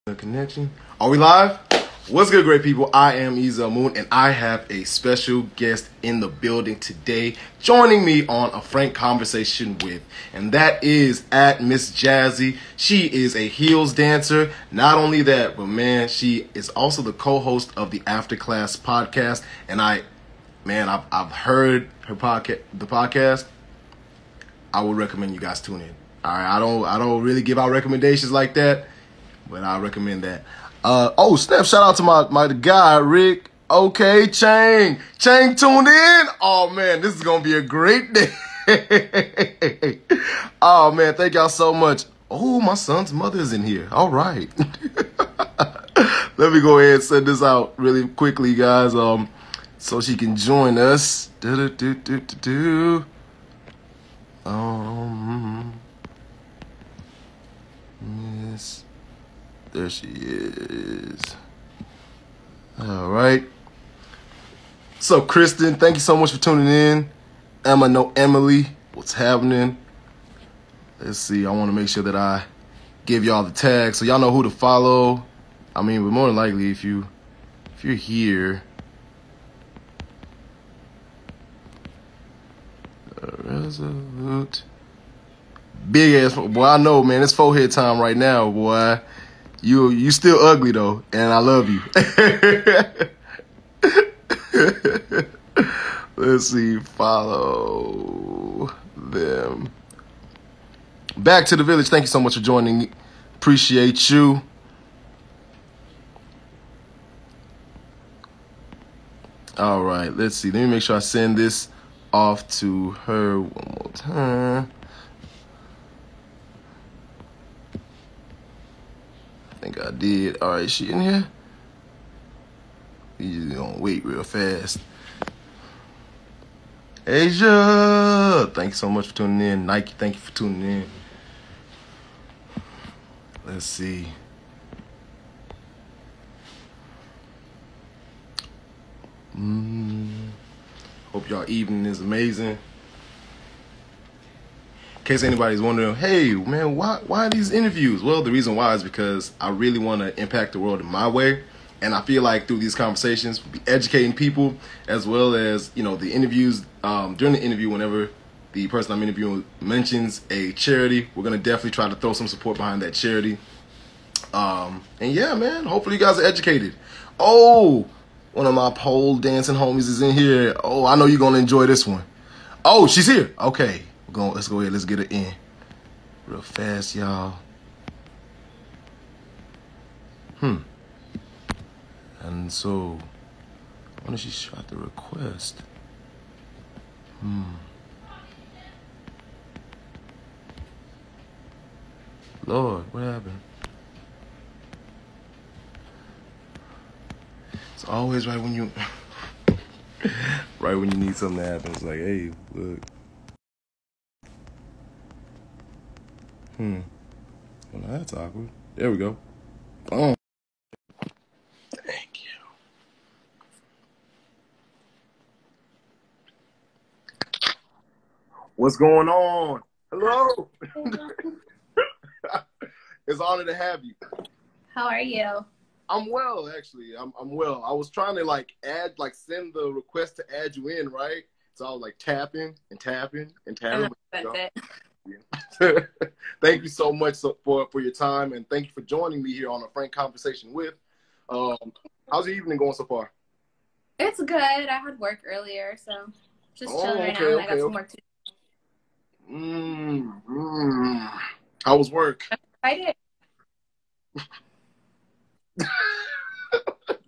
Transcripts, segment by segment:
The connection. Are we live? What's good, great people? I am Ezel Moon, and I have a special guest in the building today, joining me on a frank conversation with, and that is at MissJazzi. She is a heels dancer. Not only that, but man, she is also the co-host of the After Class podcast. And I've heard her podcast. I would recommend you guys tune in. All right, I don't really give out recommendations like that, but I recommend that. Oh snap! Shout out to my guy Rick. Okay, Chang tuned in. Oh man, this is gonna be a great day. Oh man, thank y'all so much. Oh, my son's mother is in here. All right. Let me go ahead and send this out really quickly, guys. So she can join us. Yes. There she is. All right. So, Kristen, thank you so much for tuning in. Emily, what's happening? Let's see. I want to make sure that I give y'all the tag so y'all know who to follow. I mean, but more than likely, if you're here, Resolute. Big ass boy. I know, man. It's forehead time right now, boy. You still ugly though, and I love you. Let's see. Follow them. Back to the village. Thank you so much for joining. Appreciate you. All right. Let's see. Let me make sure I send this off to her one more time. I think I did. All right, she in here? We just gonna wait real fast. Asia, thank you so much for tuning in. Nike, thank you for tuning in. Let's see. Hope y'all evening is amazing. In case anybody's wondering, hey, man, why these interviews? Well, the reason why is because I really want to impact the world in my way. And I feel like through these conversations, we'll be educating people as well as, the interviews. During the interview, whenever the person I'm interviewing mentions a charity, we're going to definitely try to throw some support behind that charity. And yeah, man, hopefully you guys are educated. Oh, one of my pole dancing homies is in here. Oh, I know you're going to enjoy this one. Oh, she's here. Okay. Let's go ahead. Let's get it in real fast, y'all. And so, when she shot the request? Lord, what happened? It's always right when you need something to happen. It's like, hey, look. Well, that's awkward. There we go. Boom. Thank you. What's going on? Hello. It's an honor to have you. How are you? I'm well, actually. I'm well. I was trying to send the request to add you in, right? So I was like tapping and tapping and tapping. That's it. Yeah. Thank you so much for your time, and thank you for joining me here on a frank conversation with. How's your evening going so far? It's good. I had work earlier, so just chilling right now. I got some work to do. How was work? I did.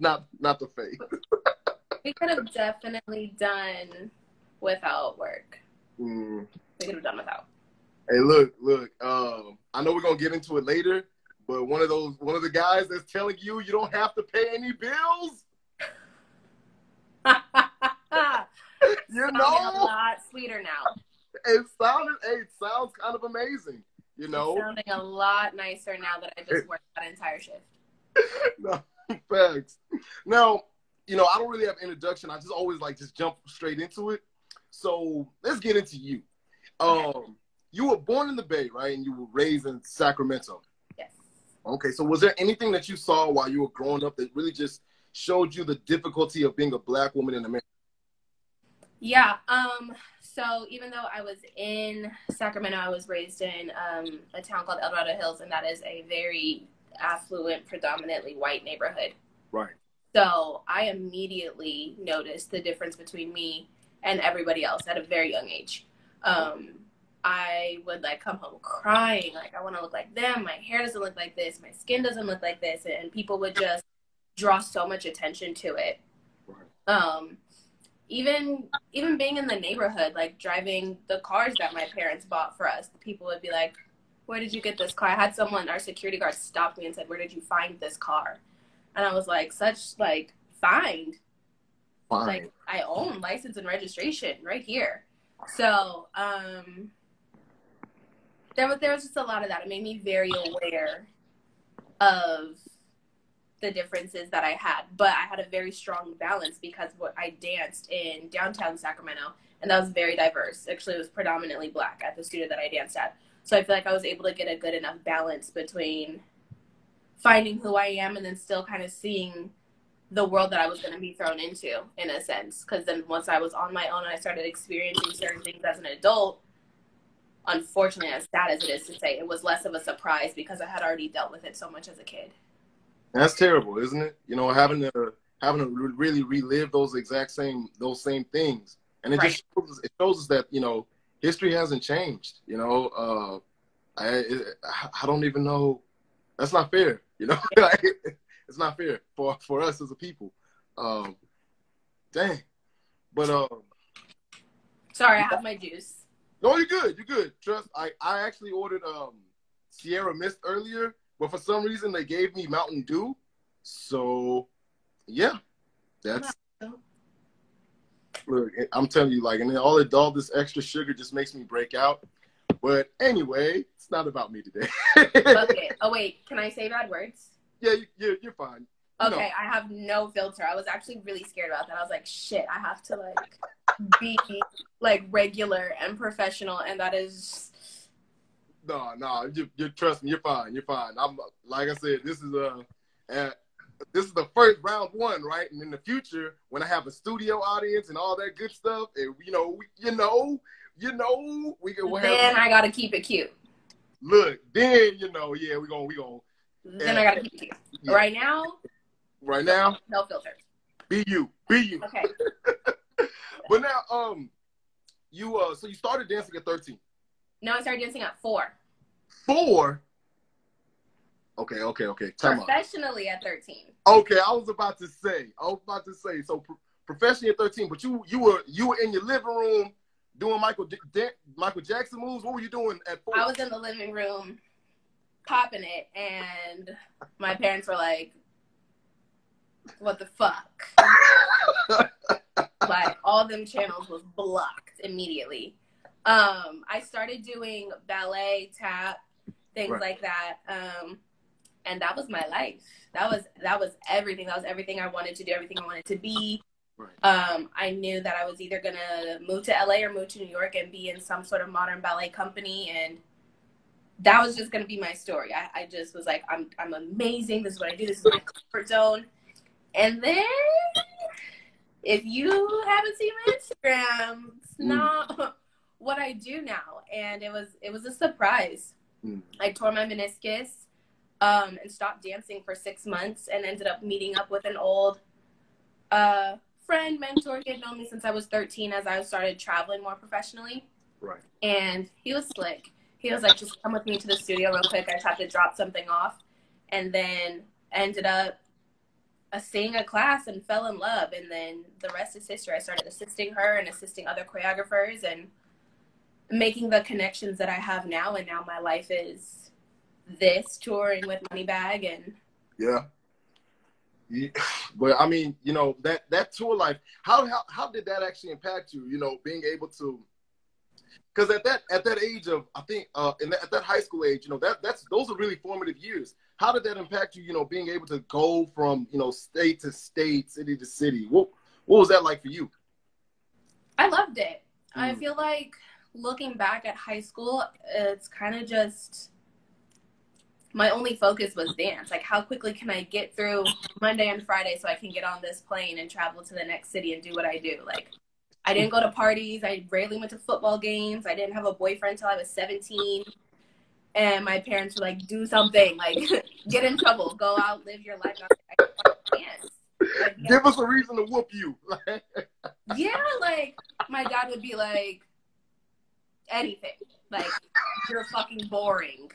not the fake. We could have definitely done without work. We could have done without. Hey, look. I know we're gonna get into it later, but one of the guys that's telling you don't have to pay any bills. You know, a lot sweeter now. It sounds kind of amazing. It's sounding a lot nicer now that I just worked that entire shift. No, facts. Now, I don't really have introduction. I just always just jump straight into it. So let's get into you. Okay. You were born in the Bay, right? And you were raised in Sacramento. Yes. Okay, so was there anything that you saw while you were growing up that really just showed you the difficulty of being a Black woman in America? Yeah. So even though I was in Sacramento, I was raised in a town called El Dorado Hills, and that is a very affluent, predominantly white neighborhood. Right. So I immediately noticed the difference between me and everybody else at a very young age. I would like come home crying, like I want to look like them. My hair doesn't look like this. My skin doesn't look like this, and people would just draw so much attention to it. Right. Even being in the neighborhood, like driving the cars that my parents bought for us, people would be like, "Where did you get this car?" I had someone, our security guard, stop me and said, "Where did you find this car?" And I was like, "Such like find, like I own license and registration right here." So there was just a lot of that. It made me very aware of the differences that I had, but I had a very strong balance because I danced in downtown Sacramento, and that was very diverse. Actually, it was predominantly Black at the studio that I danced at. So I feel like I was able to get a good enough balance between finding who I am and then still kind of seeing the world that I was going to be thrown into, in a sense. Because then once I was on my own and I started experiencing certain things as an adult, unfortunately, as sad as it is to say, it was less of a surprise because I had already dealt with it so much as a kid. That's terrible, isn't it? You know, having to really relive those same things, and it just shows us that, you know, history hasn't changed. You know, I don't even know. That's not fair. You know, it's not fair for us as a people. Dang, but sorry, I have my juice. No, you're good. You're good. Trust. I actually ordered Sierra Mist earlier, but for some reason they gave me Mountain Dew. So yeah, that's. Look, I'm telling you, like, and then all this extra sugar just makes me break out. But anyway, it's not about me today. Okay. Oh wait, can I say bad words? Yeah, you're fine. Okay, no. I have no filter. I was actually really scared about that. I was like, shit, I have to like be like regular and professional, and that is. No, you trust me. You're fine. You're fine. I'm like I said. This is the first round one, right? And in the future, when I have a studio audience and all that good stuff, and we can. Then I gotta keep it cute. Look, then we gonna. Then I gotta keep it cute. Yeah. Right now, no filters. Be you. Okay. But now, so you started dancing at 13. No, I started dancing at 4. 4? Okay. Time professionally out. At 13. Okay, I was about to say. So professionally at 13, but you were in your living room doing Michael Jackson moves. What were you doing at 4? I was in the living room popping it, and my parents were like, "What the fuck?" Like all them channels was blocked immediately. I started doing ballet, tap, things like that. And that was my life. That was everything. That was everything I wanted to do, everything I wanted to be. Right. I knew that I was either gonna move to LA or move to New York and be in some sort of modern ballet company, and that was just gonna be my story. I just was like, I'm amazing. This is what I do. This is my comfort zone. And then, if you haven't seen my Instagram, it's not what I do now, and it was a surprise. I tore my meniscus and stopped dancing for 6 months, and ended up meeting up with an old friend, mentor. He had known me since I was 13 as I started traveling more professionally. Right. And he was slick. He was like, just come with me to the studio real quick. I just have to drop something off. And then ended up seeing a class and fell in love. And then the rest is history. I started assisting her and assisting other choreographers and making the connections that I have now. And now my life is this, touring with Moneybag. And yeah. But I mean, you know, that tour life, how did that actually impact you? You know, being able to, because at that age of, I think, at that high school age, you know, those are really formative years. How did that impact you? You know, being able to go from, you know, state to state, city to city. What was that like for you? I loved it. I feel like looking back at high school, it's kind of just my only focus was dance. Like, how quickly can I get through Monday and Friday so I can get on this plane and travel to the next city and do what I do? Like, I didn't go to parties. I rarely went to football games. I didn't have a boyfriend until I was 17. And my parents were like, do something. Like, get in trouble. Go out, live your life. I want to dance. Like, give us a reason to whoop you. Yeah, like, my dad would be like, anything. Like, you're fucking boring.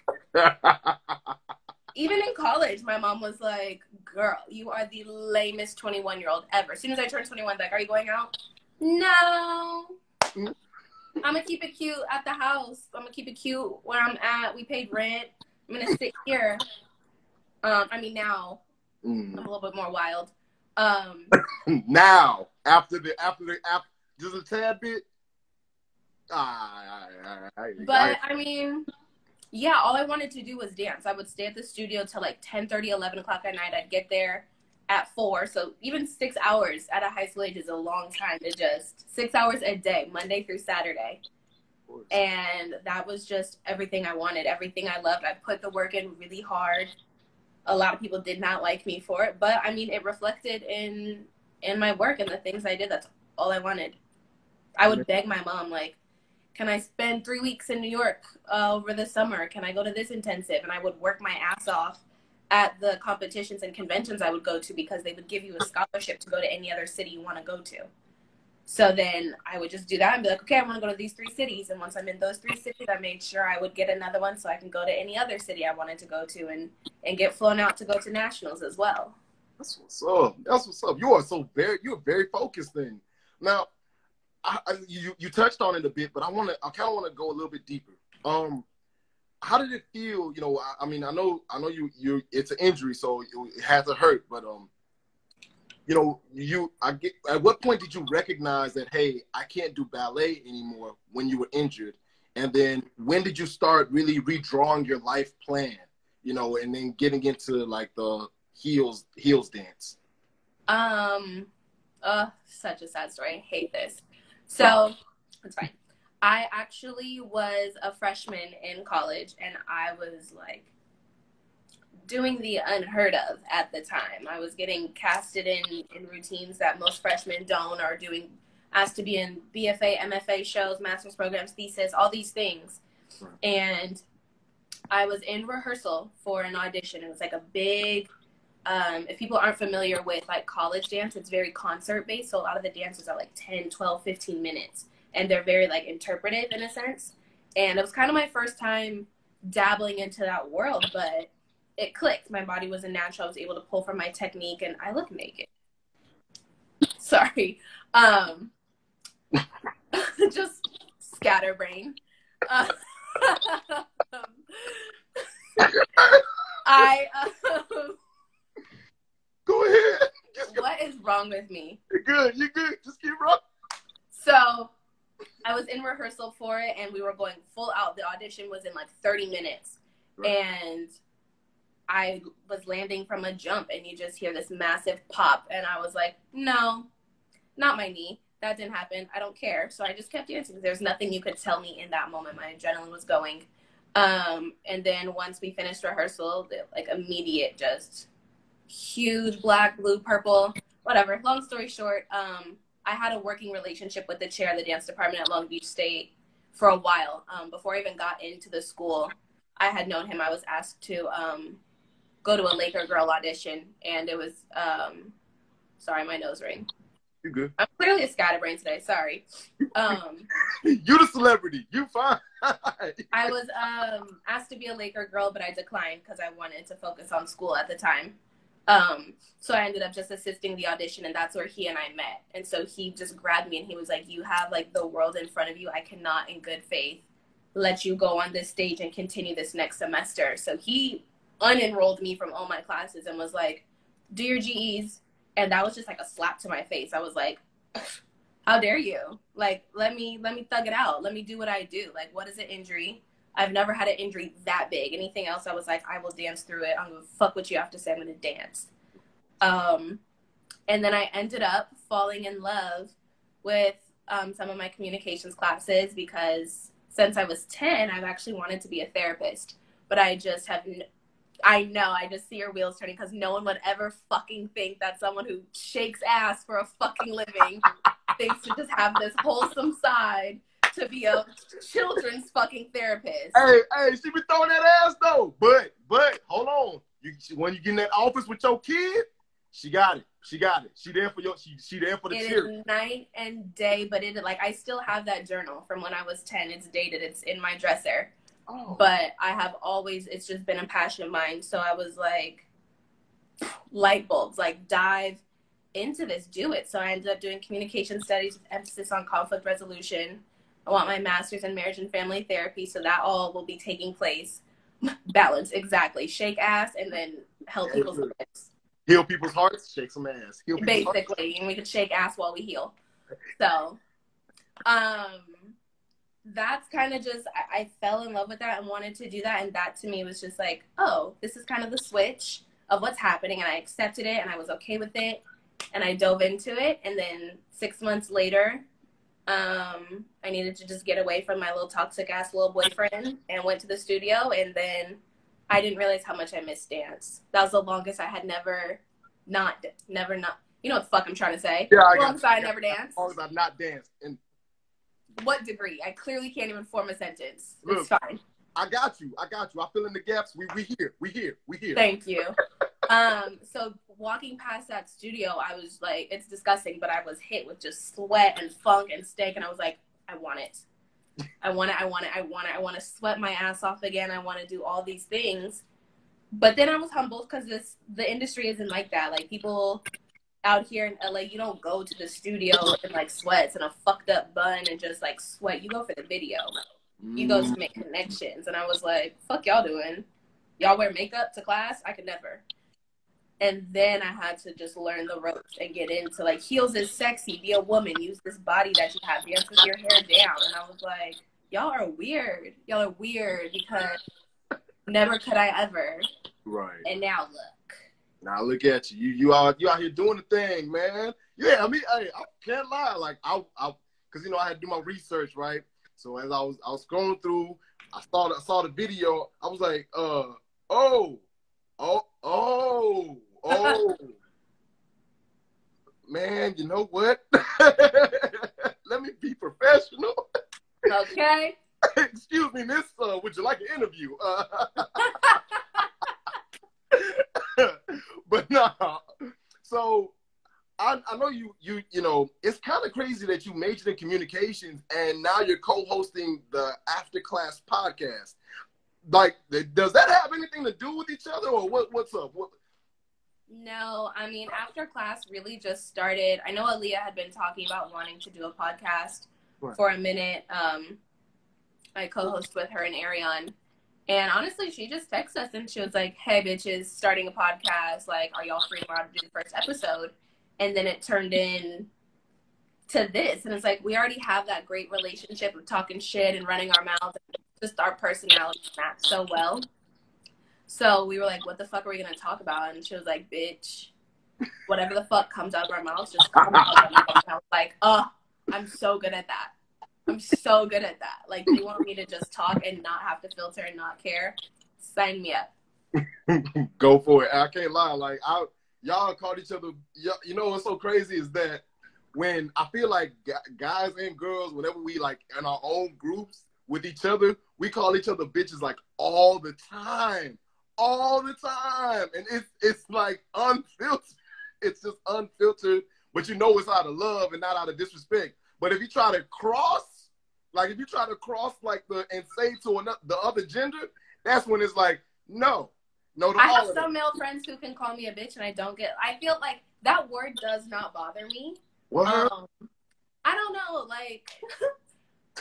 Even in college, my mom was like, girl, you are the lamest 21-year-old ever. As soon as I turned 21, like, are you going out? No. I'm going to keep it cute at the house. I'm going to keep it cute where I'm at. We paid rent. I'm going to sit here. I mean, now I'm a little bit more wild. Now, after just a tad bit. But I mean, yeah, all I wanted to do was dance. I would stay at the studio till like 10:30, 11 o'clock at night. I'd get there at 4. So even 6 hours at a high school age is a long time to just 6 hours a day, Monday through Saturday. And that was just everything I wanted, everything I loved. I put the work in really hard. A lot of people did not like me for it, but I mean, it reflected in my work and the things I did. That's all I wanted. I would beg my mom, like, can I spend 3 weeks in New York over the summer? Can I go to this intensive? And I would work my ass off at the competitions and conventions I would go to because they would give you a scholarship to go to any other city you want to go to. So then I would just do that and be like, okay, I want to go to these 3 cities. And once I'm in those 3 cities, I made sure I would get another one so I can go to any other city I wanted to go to and get flown out to go to nationals as well. That's what's up. That's what's up. You're very focused then. Now, you touched on it a bit, but I kind of want to go a little bit deeper. How did it feel? You know, I mean, I know you. It's an injury, so it had to hurt. But you know, at what point did you recognize that, hey, I can't do ballet anymore when you were injured? And then when did you start really redrawing your life plan? You know, and then getting into like the heels dance. Such a sad story. I hate this. So it's fine. I actually was a freshman in college, and I was like doing the unheard of at the time. I was getting casted in routines that most freshmen don't, or asked to be in BFA, MFA shows, master's programs, thesis, all these things. And I was in rehearsal for an audition. It was like a big, if people aren't familiar with like college dance, it's very concert based. So a lot of the dances are like 10, 12, 15 minutes. And they're very like interpretive in a sense. And it was kind of my first time dabbling into that world, but it clicked. My body was a natural. I was able to pull from my technique, and I look naked. Sorry. Just scatterbrain. Go ahead. What is wrong with me? You're good. You're good. Just keep rocking. So I was in rehearsal for it, and we were going full out. The audition was in like 30 minutes. Right. And I was landing from a jump, and you just hear this massive pop. And I was like, no, not my knee. That didn't happen. I don't care. So I just kept dancing. There's nothing you could tell me in that moment. My adrenaline was going. And then once we finished rehearsal, like immediate, just huge black, blue, purple, whatever. Long story short, I had a working relationship with the chair of the dance department at Long Beach State for a while. Before I even got into the school, I had known him. I was asked to go to a Laker girl audition, and it was, sorry, my nose ring. You good? I'm clearly a scatterbrain today. Sorry. You the celebrity. You fine. I was asked to be a Laker girl, but I declined because I wanted to focus on school at the time. So I ended up just assisting the audition, and that's where he and I met. And so he just grabbed me, and he was like, you have like the world in front of you. I cannot in good faith let you go on this stage and continue this next semester. So he unenrolled me from all my classes and was like, do your GEs. And that was just like a slap to my face. I was like, how dare you? Like, let me thug it out. Let me do what I do. Like, what is an injury? I've never had an injury that big. Anything else, I was like, I will dance through it. I'm going to fuck what you have to say. I'm going to dance. And then I ended up falling in love with some of my communications classes because since I was 10, I've actually wanted to be a therapist. But I just have I know. I just see your wheels turning because no one would ever fucking think that someone who shakes ass for a fucking living thinks to just have this wholesome side to be a children's fucking therapist. Hey, she be throwing that ass though. But hold on. When you get in that office with your kid, she got it. She there for she there for the cheer. It is night and day, but I still have that journal from when I was 10. It's dated. It's in my dresser. Oh. But I have always, it's just been a passion of mine. So I was like, light bulbs, like dive into this, do it. So I ended up doing communication studies with emphasis on conflict resolution. I want my master's in marriage and family therapy. So that all will be taking place. Balance, exactly. Shake ass and then help people's lives. Heal people's hearts, shake some ass. Basically, and we could shake ass while we heal. So, that's kind of just, I fell in love with that and wanted to do that. And that to me was just like, oh, this is kind of the switch of what's happening. And I accepted it and I was okay with it. And I dove into it. And then 6 months later, I needed to just get away from my little toxic ass little boyfriend and went to the studio. And then I didn't realize how much I missed dance. That was the longest I had never not. You know what the fuck I'm trying to say? Yeah, I never danced. As long as I've not danced. And what degree? I clearly can't even form a sentence. It's fine. I got you. I fill in the gaps. We here. Thank you. So walking past that studio, I was like, it's disgusting, but I was hit with just sweat and funk and stank, and I was like, I want it. I want to sweat my ass off again. I want to do all these things. But then I was humbled because the industry isn't like that. Like, people out here in LA, you don't go to the studio in like sweats and a fucked up bun and just like sweat. You go for the video. You go to make connections. And I was like, fuck y'all doing? Y'all wear makeup to class? I could never. And then I had to just learn the ropes and get into, like, heels is sexy. Be a woman. Use this body that you have. Dance with your hair down. And I was like, y'all are weird. Y'all are weird because never could I ever. Right. And now look. Now look at you. You out here doing the thing, man. Yeah, I mean, hey, I can't lie. Like, because, you know, I had to do my research, right? So as I was scrolling through, I saw the video. I was like, oh. Man, you know what? Let me be professional. Okay. Excuse me, miss. Would you like an interview? But no. So I know you know, it's kind of crazy that you majored in communications and now you're co-hosting the After Class podcast. Like, does that have anything to do with each other, or what's up? No, I mean, After Class really just started. I know Aaliyah had been talking about wanting to do a podcast for a minute. I co-host with her and Ariane. And honestly, she just texted us and she was like, hey, bitches, starting a podcast. Like, are y'all free tomorrow to do the first episode? And then it turned in to this. And it's like, we already have that great relationship of talking shit and running our mouths. Just our personalities match so well. So we were like, what the fuck are we going to talk about? And she was like, bitch, whatever the fuck comes out of our mouths, just come out of our mouths. And I was like, oh, I'm so good at that. I'm so good at that. Like, you want me to just talk and not have to filter and not care? Sign me up. Go for it. I can't lie. Like, y'all called each other. You know what's so crazy is that when I feel like guys and girls, whenever we like in our own groups with each other, we call each other bitches like all the time. And it's like unfiltered. It's just unfiltered, but you know it's out of love and not out of disrespect. But if you try to cross like and say to the other gender, that's when it's like, no. I have some male friends who can call me a bitch and I feel like that word does not bother me. What? I don't know, like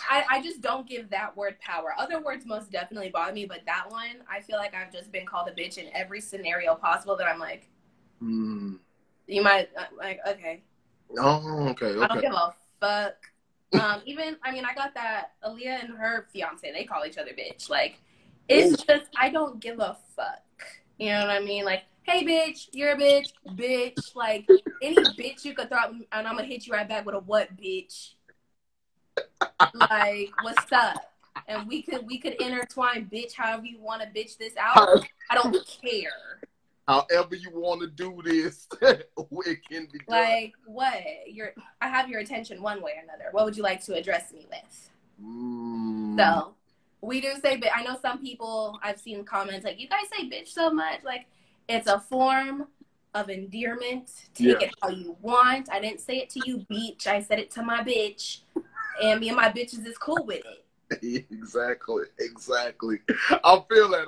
I just don't give that word power. Other words most definitely bother me, but that one, I feel like I've just been called a bitch in every scenario possible that I'm like, you might, like, okay. Oh, okay. I don't give a fuck. Even, I mean, I got that, Aaliyah and her fiance, they call each other bitch. Like, it's just, I don't give a fuck. You know what I mean? Like, hey, bitch, you're a bitch. Like, any bitch you could throw, and I'm gonna hit you right back with a what, bitch? Like, what's up? and we could intertwine bitch however you want to bitch this out. I don't care. However you want to do this, it can be done. Like, what? I have your attention one way or another. What would you like to address me with? So, we do say bitch. I know some people, I've seen comments like, you guys say bitch so much. Like, it's a form of endearment. Take it how you want. I didn't say it to you, bitch. I said it to my bitch. And me and my bitches is cool with it. Exactly. I feel that.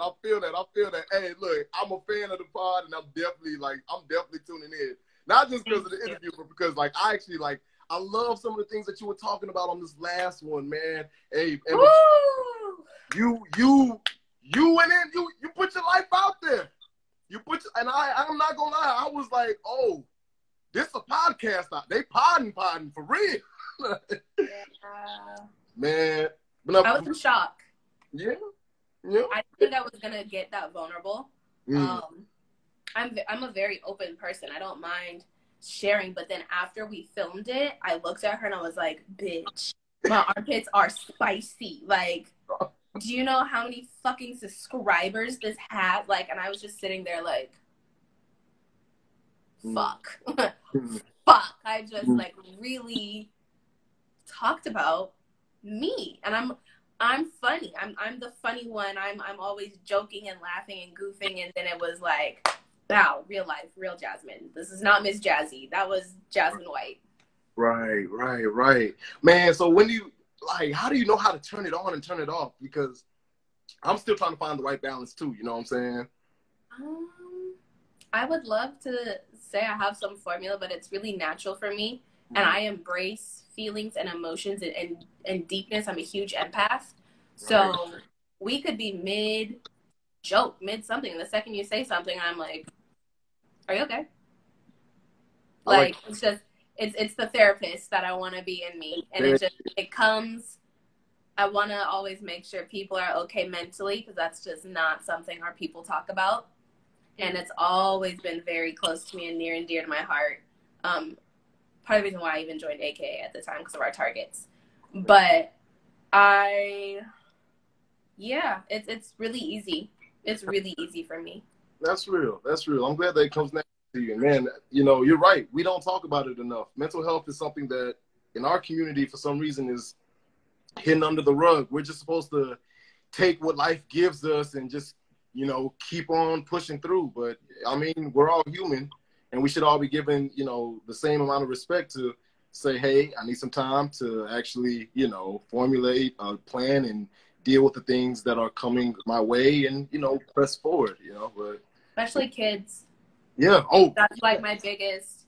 Hey, look, I'm a fan of the pod, and I'm definitely tuning in. Not just because of the interview, but because I love some of the things that you were talking about on this last one, man. Hey, and you went in, you put your life out there. I'm not gonna lie, I was like, oh, this a podcast out. They podding for real. Man. I was in shock. Yeah. I think I was gonna get that vulnerable. I'm a very open person. I don't mind sharing. But then after we filmed it, I looked at her and I was like, "Bitch, my armpits are spicy. Like, do you know how many fucking subscribers this has?" Like, and I was just sitting there like, "Fuck, fuck." I just like really talked about me, and I'm funny. I'm the funny one. I'm always joking and laughing and goofing, and then it was like, wow, real life, real Jasmine. This is not MissJazzi. That was Jasmine White. Right. Man, so when do you how do you know how to turn it on and turn it off? Because I'm still trying to find the right balance too, you know what I'm saying? I would love to say I have some formula, but it's really natural for me. And I embrace feelings and emotions and deepness. I'm a huge empath. So we could be mid-joke, mid-something. The second you say something, I'm like, are you okay? Like, it's just, it's the therapist that I want to be in me. And it comes, I want to always make sure people are okay mentally, because that's just not something our people talk about. And it's always been very close to me and near and dear to my heart. Part of the reason why I even joined AKA at the time, because of our targets. But it's really easy. It's really easy for me. That's real. I'm glad that it comes next to you. And man, you know, you're right. We don't talk about it enough. Mental health is something that in our community, for some reason, is hidden under the rug. We're just supposed to take what life gives us and just, you know, keep on pushing through. But I mean, we're all human. And we should all be given, you know, the same amount of respect to say, hey, I need some time to actually, you know, formulate a plan and deal with the things that are coming my way and, you know, press forward, you know. But especially kids. Yeah. That's like my biggest.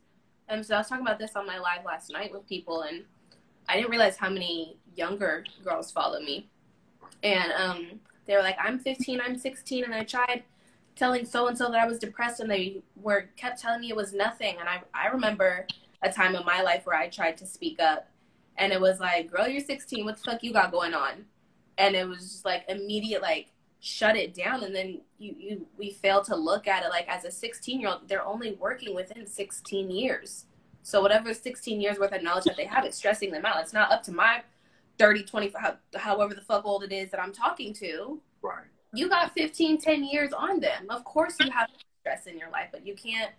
So I was talking about this on my live last night with people, and I didn't realize how many younger girls follow me. And they were like, I'm 15, I'm 16, and I tried telling so-and-so that I was depressed, and they kept telling me it was nothing. And I remember a time in my life where I tried to speak up, and it was like, girl, you're 16, what the fuck you got going on? And it was just like immediate, like, shut it down. And then we fail to look at it like, as a 16-year-old, they're only working within 16 years. So whatever 16 years worth of knowledge that they have, it's stressing them out. It's not up to my 30, 25, however the fuck old it is that I'm talking to. Right. You got 15, 10 years on them. Of course you have stress in your life, but you can't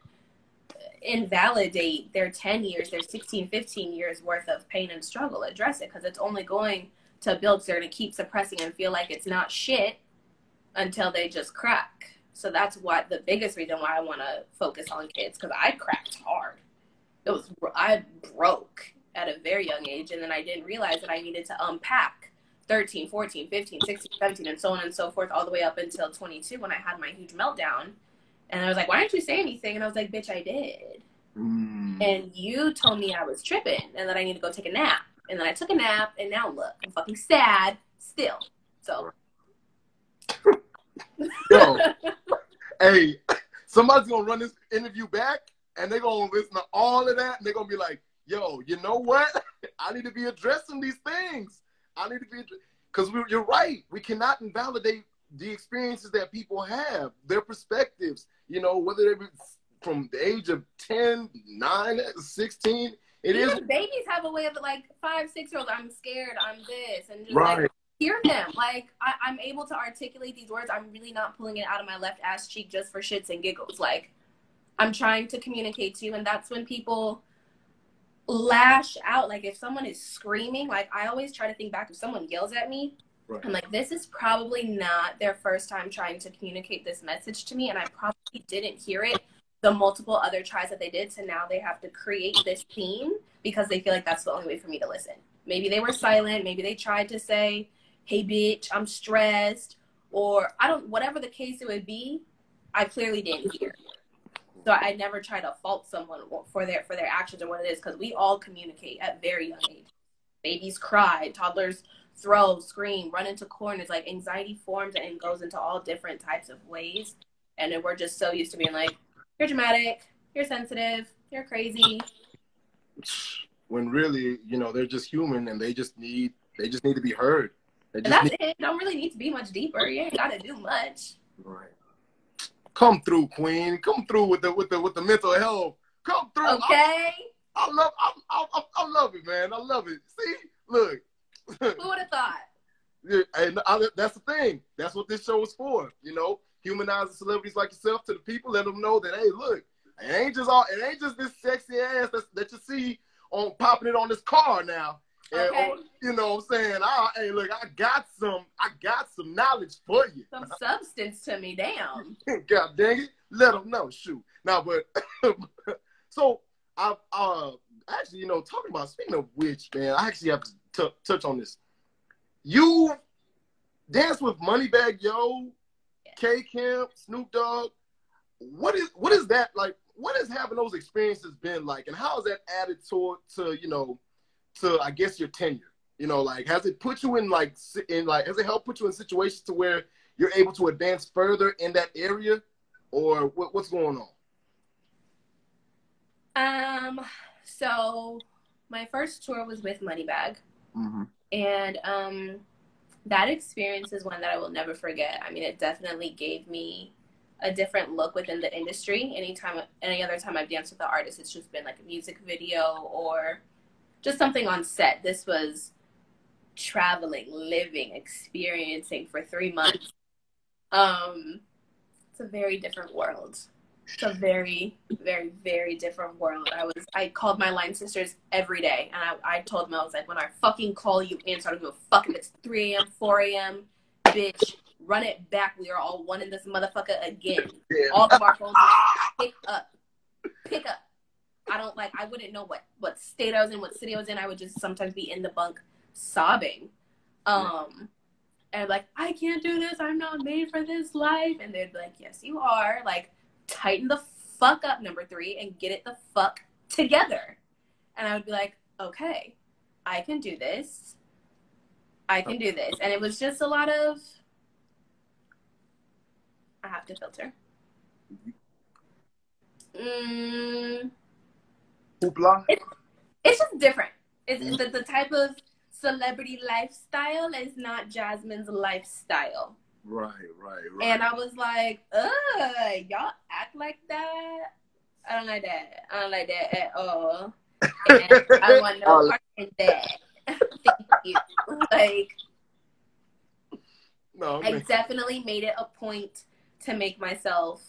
invalidate their 10 years, their 16, 15 years worth of pain and struggle. Address it, because it's only going to build. So they're going to keep suppressing and feel like it's not shit until they just crack. So that's what the biggest reason why I want to focus on kids, because I cracked hard. I broke at a very young age, and then I didn't realize that I needed to unpack 13, 14, 15, 16, 17, and so on and so forth, all the way up until 22 when I had my huge meltdown. And I was like, why didn't you say anything? And I was like, bitch, I did. And you told me I was tripping and that I need to go take a nap. And then I took a nap, and now look, I'm fucking sad still. So. Yo, hey, somebody's going to run this interview back, and they're going to listen to all of that, and they're going to be like, yo, you know what? I need to be addressing these things. Because you're right. We cannot invalidate the experiences that people have, their perspectives, you know, whether they be from the age of 10, 9, 16. Even babies have a way of, like, 5, 6-year-olds, I'm scared, I'm this, and just right. like hear them. Like, I'm able to articulate these words. I'm really not pulling it out of my left ass cheek just for shits and giggles. Like, I'm trying to communicate to you, and that's when people lash out. Like, if someone is screaming, like, I always try to think back, if someone yells at me, Right. I'm like, this is probably not their first time trying to communicate this message to me, and I probably didn't hear it the multiple other tries that they did, so now they have to create this scene because they feel like that's the only way for me to listen. Maybe they were silent, maybe they tried to say, hey bitch, I'm stressed, or whatever the case it would be, I clearly didn't hear. So I never try to fault someone for their actions or what it is, because we all communicate at very young age. Babies cry, toddlers throw, scream, run into corners. Like, anxiety forms and goes into all different types of ways, and then we're just so used to being like, you're dramatic, you're sensitive, you're crazy. When really, you know, they're just human and they just need to be heard. And that's it. Don't really need to be much deeper. You ain't gotta do much. Right. Come through, Queen. Come through with the mental health. Come through. Okay. I love it, man. I love it. See, look. Who would have thought? And that's the thing. That's what this show is for. You know, humanizing celebrities like yourself to the people. Let them know that, hey, look, it ain't just this sexy ass that you see on popping it on this car now. Okay. Or, you know what I'm saying? Hey, look, I got some knowledge for you. Some substance to me, damn. God dang it. Let them know. Shoot. Now, but so I've actually, you know, talking about, speaking of which, man, I actually have to touch on this. You danced with Moneybagg Yo, K Camp, Snoop Dogg. What is that like? What has having those experiences been like, and how has that added to you know, to I guess your tenure? You know, like, has it put you has it helped put you in situations to where you're able to advance further in that area, or what's going on? So my first tour was with Moneybagg. Mm-hmm. And that experience is one that I will never forget. I mean, it definitely gave me a different look within the industry. Any other time I've danced with an artist, it's just been like a music video or just something on set. This was traveling, living, experiencing for 3 months. It's a very different world. It's a very, very, very different world. I called my line sisters every day, and I told them, I was like, when I fucking call you answer, I don't give a fuck if it's 3 a.m., 4 a.m., bitch, run it back. We are all one in this motherfucker again. Yeah. All of our phones, pick up. I wouldn't know what state I was in, what city I was in. I would just sometimes be in the bunk sobbing. And like, I can't do this. I'm not made for this life. And they'd be like, yes, you are. Like, tighten the fuck up, number 3, and get it the fuck together. And I would be like, okay, I can do this. And it was just a lot of, I have to filter. Hoopla. It's just different. It's the type of celebrity lifestyle is not Jasmine's lifestyle. Right. And I was like, y'all act like that? I don't like that at all. And I want no part in that. Thank you. Like, no, I definitely made it a point to make myself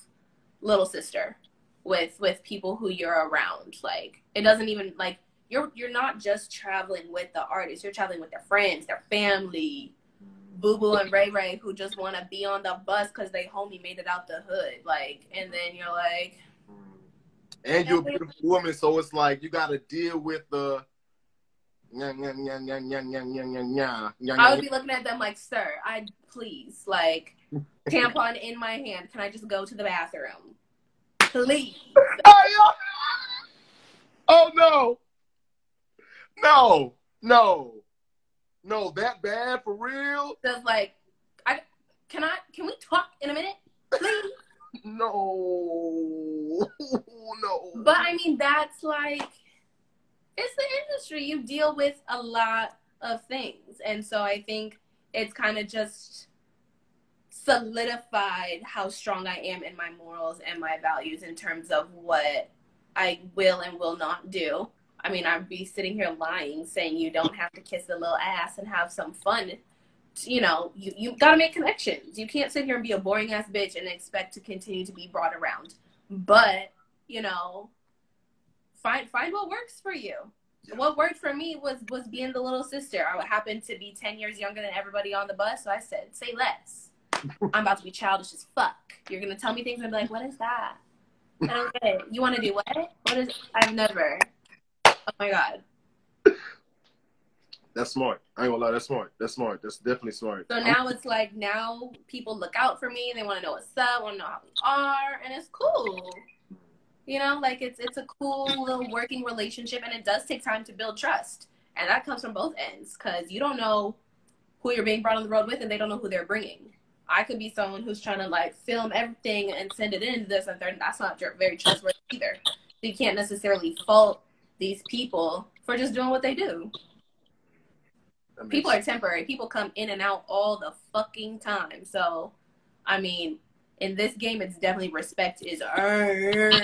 little sister with people who you're around. Like, it doesn't even, like, you're not just traveling with the artist. You're traveling with their friends, their family, Boo Boo and Ray Ray, who just want to be on the bus because they homie made it out the hood. Like, and then you're like, and you're a beautiful woman, so it's like you got to deal with the. I would be looking at them like, sir, please, like, tampon in my hand. Can I just go to the bathroom, please? Oh no, that bad for real? Just like, can we talk in a minute, please? No. But I mean, that's like, it's the industry. You deal with a lot of things. And so I think it's kind of just solidified how strong I am in my morals and my values in terms of what I will and will not do. I mean, I'd be sitting here lying, saying you don't have to kiss the little ass and have some fun you know, you gotta make connections. You can't sit here and be a boring ass bitch and expect to continue to be brought around. But, you know, find what works for you. Yeah. What worked for me was being the little sister. I happened to be 10 years younger than everybody on the bus, so I said, say less. I'm about to be childish as fuck. You're gonna tell me things and be like, what is that? I don't get it. You want to do what? What is? I've never. Oh my god. That's smart. I ain't gonna lie. That's smart. That's smart. That's definitely smart. So now it's like, now people look out for me. They want to know what's up. Want to know how we are, and it's cool. You know, like it's a cool little working relationship, and it does take time to build trust, and that comes from both ends, because you don't know who you're being brought on the road with, and they don't know who they're bringing. I could be someone who's trying to like film everything and send it in this and third. That's not very trustworthy either. So you can't necessarily fault these people for just doing what they do. People are temporary. People come in and out all the fucking time. So, I mean, in this game, it's definitely respect is earned.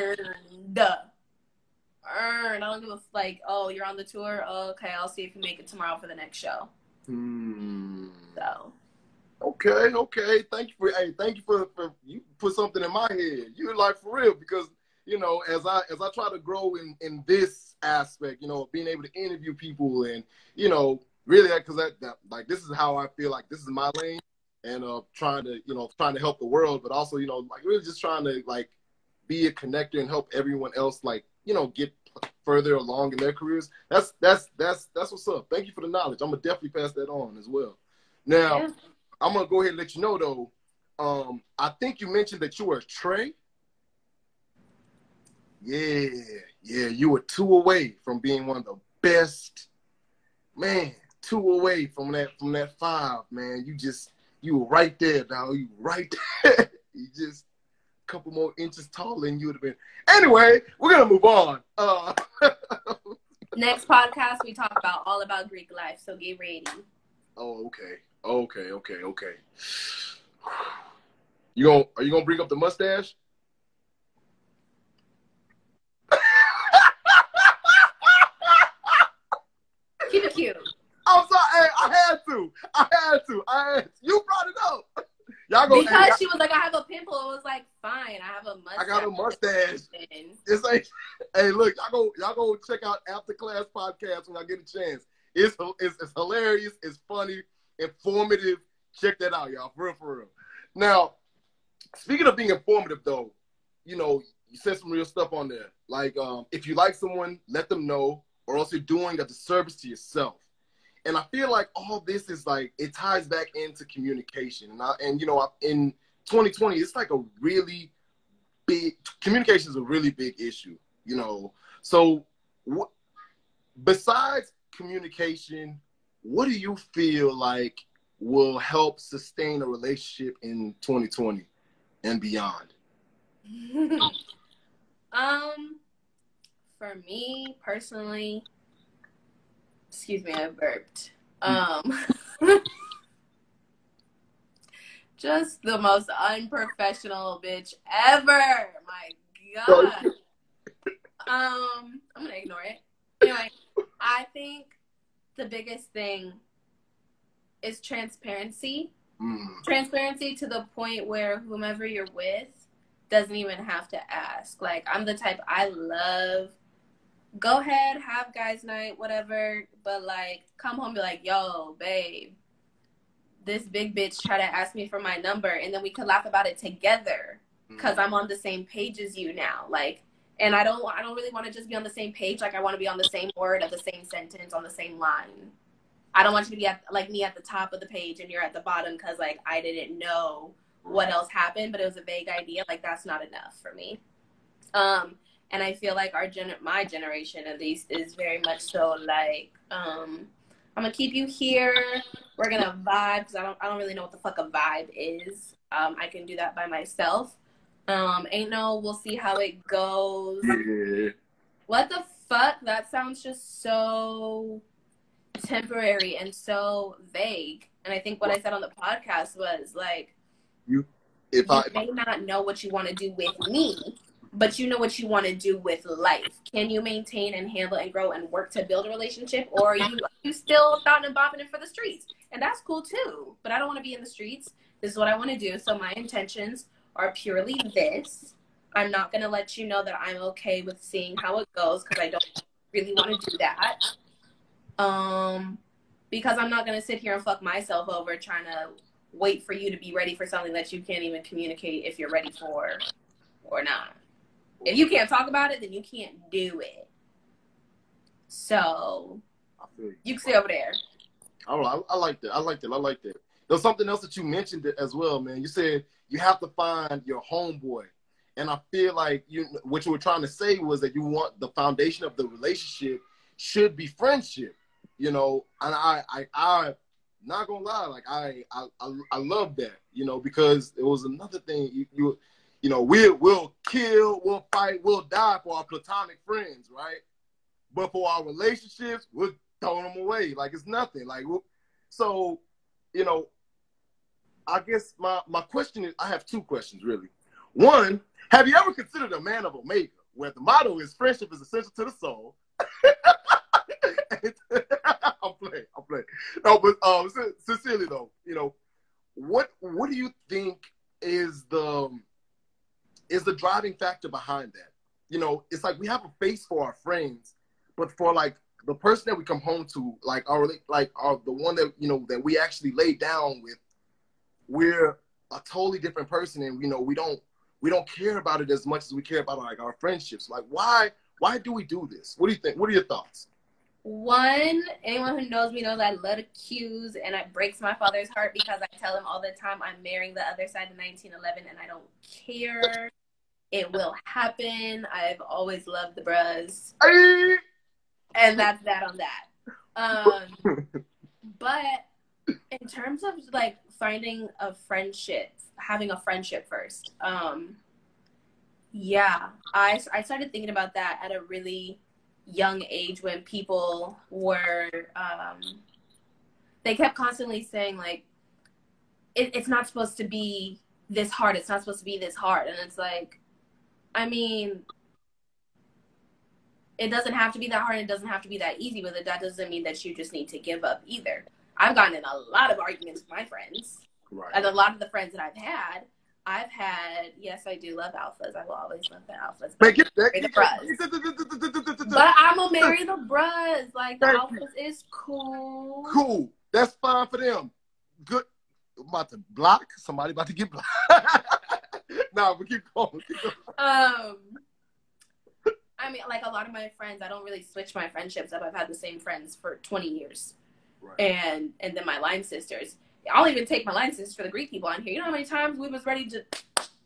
I don't give a like, oh, you're on the tour? Oh, okay, I'll see if you make it tomorrow for the next show. So. Okay. Thank you for you put something in my head. You're like, for real, because, you know, as I try to grow in this aspect, you know, being able to interview people and, you know, really, because that like, this is how I feel like this is my lane, and trying to help the world, but also, you know, like really just trying to like be a connector and help everyone else, like, you know, get further along in their careers. That's what's up. Thank you for the knowledge. I'm gonna definitely pass that on as well. Now, yeah. I'm gonna go ahead and let you know though. I think you mentioned that you were a Trey. Yeah, you were 2 away from being one of the best. Man, 2 away from that 5, man. You were right there, dog. You were right there. You just a couple more inches taller than you would have been. Anyway, we're gonna move on. Next podcast, we talk all about Greek life, so get ready. Oh, okay. Are you gonna bring up the mustache? Keep it cute. I'm sorry. Hey, I had to. You brought it up. Y'all go, because she was like, I have a pimple. It was like, fine, I have a mustache. I got a mustache. It's like, hey, look, y'all go check out After Class Podcast when I get a chance. It's hilarious. It's funny, informative. Check that out, y'all. For real. Now, speaking of being informative, though, you know, you said some real stuff on there. Like, if you like someone, let them know, or else you're doing a disservice to yourself. And I feel like all this is like, it ties back into communication. And you know, in 2020, it's like a really big, communication is a really big issue, you know. So besides communication, what do you feel like will help sustain a relationship in 2020 and beyond? For me personally, excuse me, I burped. Just the most unprofessional bitch ever. My God. I'm gonna ignore it. Anyway, I think the biggest thing is transparency. Transparency to the point where whomever you're with doesn't even have to ask. Like, I'm the type, I love, go ahead, have guys night, whatever, but like, come home and be like, yo, babe, this big bitch tried to ask me for my number, and then we could laugh about it together because I'm on the same page as you now. Like, and I don't really want to just be on the same page. Like, I want to be on the same word of the same sentence on the same line. I don't want you to be like me at the top of the page and you're at the bottom because like I didn't know what else happened, but it was a vague idea. Like, that's not enough for me. And I feel like my generation at least is very much so like, I'm gonna keep you here. We're gonna vibe, because I don't really know what the fuck a vibe is. I can do that by myself. We'll see how it goes. Yeah. What the fuck? That sounds just so temporary and so vague. And I think what I said on the podcast was like, you may not know what you want to do with me, but you know what you want to do with life. Can you maintain and handle and grow and work to build a relationship, or are you still thought and bopping it for the streets? And that's cool too, but I don't want to be in the streets. This is what I want to do. So my intentions are purely this. I'm not going to let you know that I'm okay with seeing how it goes, because I don't really want to do that. Because I'm not going to sit here and fuck myself over trying to wait for you to be ready for something that you can't even communicate if you're ready for or not. If you can't talk about it, then you can't do it. So you can stay over there. All right, I like that. I like that. There's something else that you mentioned as well, man. You said you have to find your homeboy. And I feel like what you were trying to say was that you want the foundation of the relationship should be friendship, you know. And I not gonna lie, like I love that, you know, because it was another thing. You know, we'll kill, we'll fight, we'll die for our platonic friends, right? But for our relationships, we're throwing them away like it's nothing. Like, so, you know, I guess my question is, I have two questions really. One, have you ever considered a man of Omega, where the motto is friendship is essential to the soul? I'm playing. No, but sincerely though, you know, what do you think is the driving factor behind that? You know, it's like we have a face for our friends, but for like the person that we come home to, like the one that, you know, that we actually lay down with, we're a totally different person, and you know, we don't care about it as much as we care about like our friendships. Like, why do we do this? What do you think? What are your thoughts? One, anyone who knows me knows I love to accuse, and it breaks my father's heart because I tell him all the time I'm marrying the other side of 1911, and I don't care. It will happen. I've always loved the bros. And that's that on that. But in terms of like finding a friendship, having a friendship first, yeah, I started thinking about that at a really young age, when people were they kept constantly saying like it's not supposed to be this hard, it's not supposed to be this hard. And it's like, I mean, it doesn't have to be that hard, it doesn't have to be that easy, but that doesn't mean that you just need to give up either. I've gotten in a lot of arguments with my friends, right? And a lot of the friends that I've had, yes, I do love alphas. I will always love the alphas. But I'm gonna marry the bros. Like, the alphas is cool. Cool. That's fine for them. Good. I'm about to block. Somebody about to get blocked. Nah, but keep going. I mean, like, a lot of my friends, I don't really switch my friendships up. I've had the same friends for 20 years. Right. And then my line sisters. I'll even take my line sisters for the Greek people on here. You know how many times we was ready to,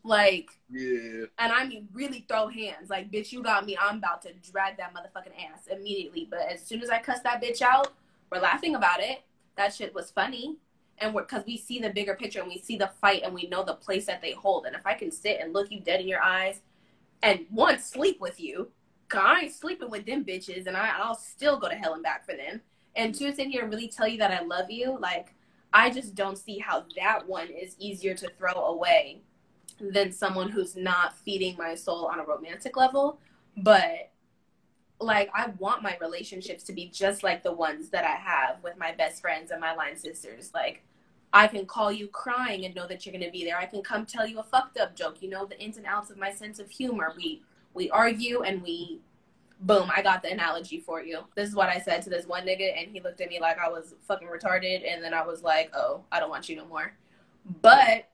like, yeah. And I mean, really throw hands. Like, bitch, you got me. I'm about to drag that motherfucking ass immediately. But as soon as I cuss that bitch out, we're laughing about it. That shit was funny. And because we see the bigger picture and we see the fight and we know the place that they hold. And if I can sit and look you dead in your eyes and sleep with you, cause I ain't sleeping with them bitches, and I'll still go to hell and back for them. And to sit here and really tell you that I love you, like, I just don't see how that one is easier to throw away than someone who's not feeding my soul on a romantic level. But, like, I want my relationships to be just like the ones that I have with my best friends and my line sisters. Like, I can call you crying and know that you're going to be there. I can come tell you a fucked up joke. You know the ins and outs of my sense of humor. We argue and we... Boom, I got the analogy for you. This is what I said to this one nigga, and he looked at me like I was fucking retarded, and then I was like, oh, I don't want you no more. But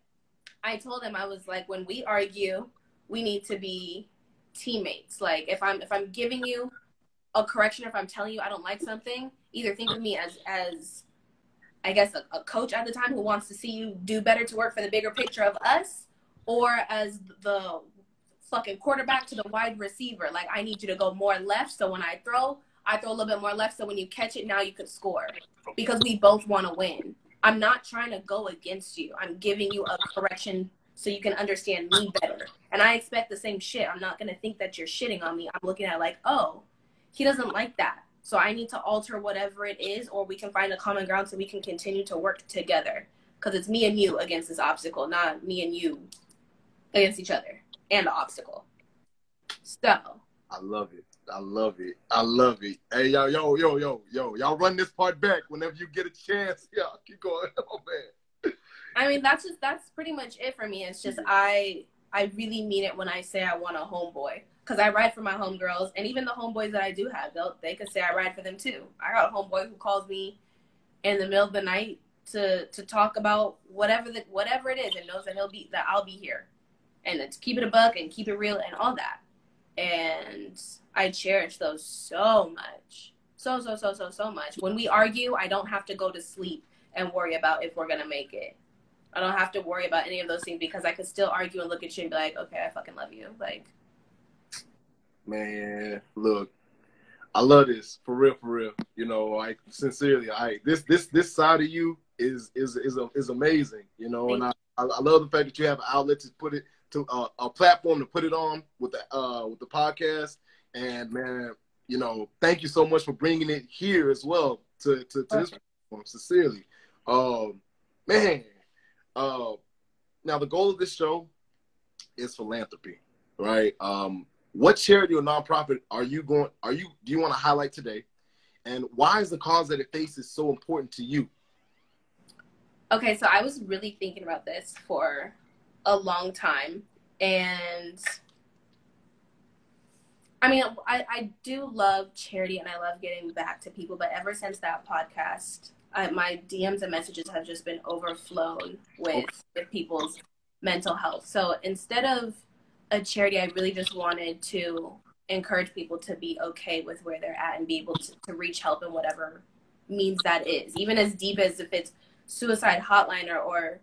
I told him, I was like, when we argue, we need to be teammates. Like, if I'm giving you a correction, if I'm telling you I don't like something, either think of me as I guess, a coach at the time who wants to see you do better to work for the bigger picture of us, or as the fucking quarterback to the wide receiver. Like, I need you to go more left, so when I throw a little bit more left, so when you catch it, now you could score, because we both want to win. I'm not trying to go against you. I'm giving you a correction so you can understand me better. And I expect the same shit. I'm not going to think that you're shitting on me. I'm looking at like, oh, he doesn't like that, so I need to alter whatever it is, or we can find a common ground so we can continue to work together, because it's me and you against this obstacle, not me and you against each other and the obstacle. So I love it. I love it. I love it. Hey, y'all run this part back whenever you get a chance. Yeah, keep going. Oh, man. I mean, that's pretty much it for me. It's just, I really mean it when I say I want a homeboy. Because I ride for my homegirls, and even the homeboys that I do have, they could say I ride for them too. I got a homeboy who calls me in the middle of the night to talk about whatever it is, and knows that I'll be here, and to keep it a buck and keep it real and all that. And I cherish those so much, so much. When we argue, I don't have to go to sleep and worry about if we're gonna make it. I don't have to worry about any of those things because I could still argue and look at you and be like, okay, I fucking love you, like. Man, look, I love this for real. You know, like sincerely, this side of you is amazing. You know, and I love the fact that you have an outlet to put it to a platform to put it on with the podcast. And man, you know, thank you so much for bringing it here as well to this platform. Sincerely, man. Now the goal of this show is philanthropy, right? What charity or nonprofit do you want to highlight today? And why is the cause that it faces so important to you? Okay, so I was really thinking about this for a long time. And I mean, I do love charity and I love getting back to people. But ever since that podcast, my DMs and messages have just been overflowed with people's mental health. So instead of a charity, I really just wanted to encourage people to be okay with where they're at and be able to reach help in whatever means that is, even as deep as if it's suicide hotline or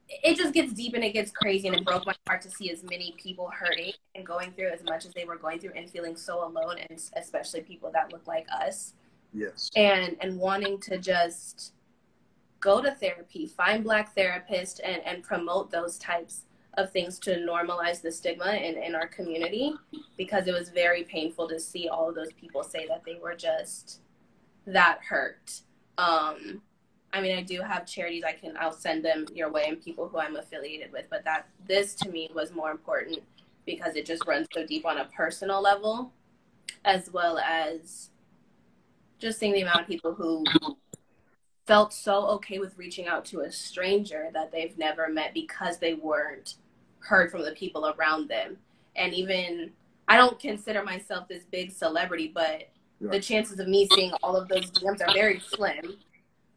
it just gets deep and it gets crazy. And it broke my heart to see as many people hurting and going through as much as they were going through and feeling so alone, and especially people that look like us. Yes. And wanting to just go to therapy, find Black therapists and promote those types of things to normalize the stigma in our community, because it was very painful to see all of those people say that they were just that hurt. I mean, I do have charities I'll send them your way and people who I'm affiliated with, but this to me was more important because it just runs so deep on a personal level, as well as just seeing the amount of people who felt so okay with reaching out to a stranger that they've never met because they weren't heard from the people around them. And even, I don't consider myself this big celebrity, but the chances of me seeing all of those DMs are very slim.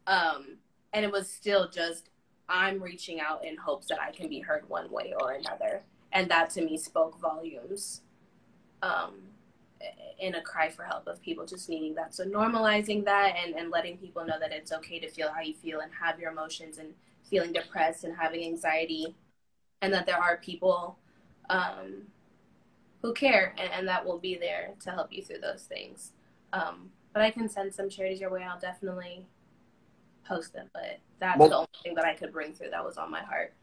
And it was still just, I'm reaching out in hopes that I can be heard one way or another. And that to me spoke volumes, in a cry for help of people just needing that. So normalizing that and letting people know that it's okay to feel how you feel and have your emotions and feeling depressed and having anxiety, and that there are people who care and that will be there to help you through those things. But I can send some charities your way. I'll definitely post them, but that's the only thing that I could bring through that was on my heart.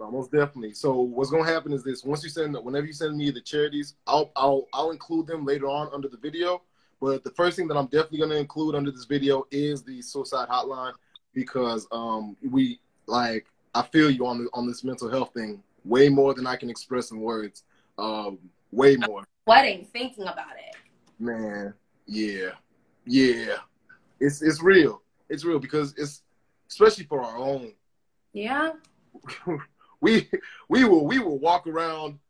Most definitely. So what's gonna happen is this: whenever you send me the charities, I'll include them later on under the video. But the first thing that I'm definitely gonna include under this video is the suicide hotline, because I feel you on this mental health thing way more than I can express in words. Way more. I'm sweating thinking about it. Man, yeah. It's real. It's real because it's especially for our own. Yeah. We will walk around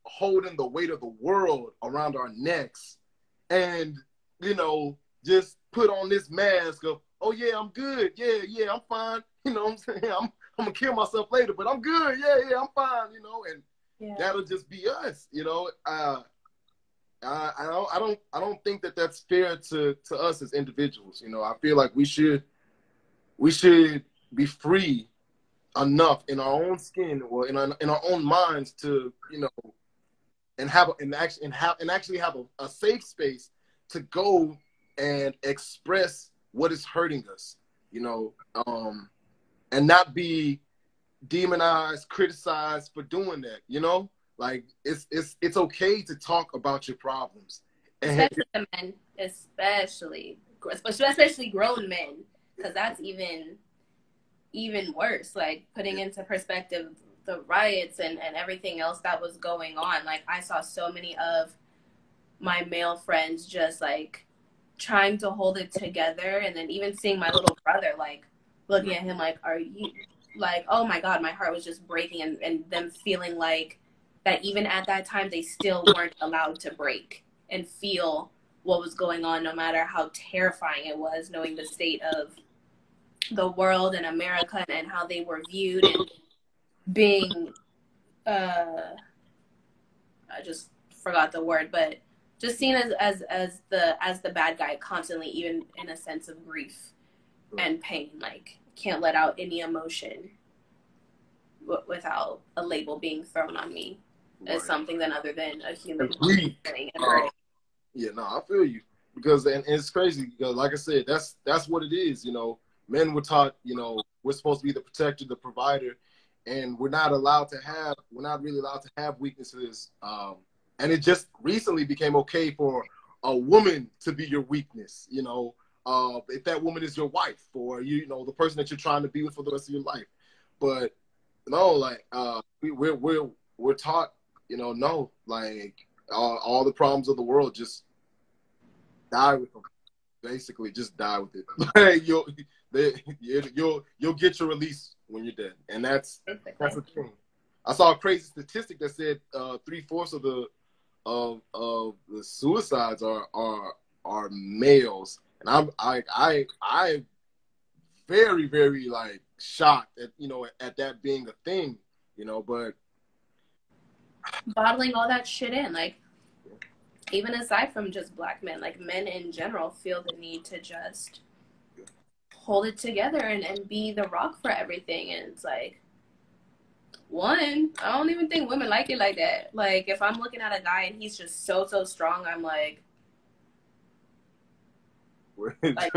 holding the weight of the world around our necks, and just put on this mask of, oh yeah, I'm good, yeah, I'm fine. You know what I'm saying? I'm gonna kill myself later, but I'm good, yeah, I'm fine. And that'll just be us. I don't think that that's fair to us as individuals. I feel like we should be free enough in our own skin or in our own minds to and actually have a safe space to go and express what is hurting us, and not be demonized, criticized for doing that. Like it's okay to talk about your problems, especially the men, especially grown men, because that's even worse. Like, putting into perspective the riots and everything else that was going on. Like, I saw so many of my male friends just like trying to hold it together, and then even seeing my little brother like looking at him like, are you like, oh my God, my heart was just breaking, and them feeling like that even at that time they still weren't allowed to break and feel what was going on, no matter how terrifying it was, knowing the state of the world and America and how they were viewed and being I just forgot the word, but just seen as the bad guy constantly, even in a sense of grief and pain. Like, can't let out any emotion without a label being thrown on me as something than other than a human being and hurting. Yeah, no, I feel you, because and it's crazy because, like I said, that's what it is. You know, men were taught, you know, we're supposed to be the protector, the provider, and we're not really allowed to have weaknesses. And it just recently became okay for a woman to be your weakness. You know, if that woman is your wife or you know the person that you're trying to be with for the rest of your life. But no, like we're taught, you know, no, like all the problems of the world, just die with them. Basically, just die with it. You'll get your release when you're dead, and that's the thing. I saw a crazy statistic that said 3/4 of the suicides are males, and I'm very, very like shocked at, you know, at that being a thing, you know. But bottling all that shit in, like, even aside from just black men, like men in general feel the need to just hold it together and be the rock for everything. And it's like, one, I don't even think women like it like that. Like, if I'm looking at a guy and he's just so strong, I'm like I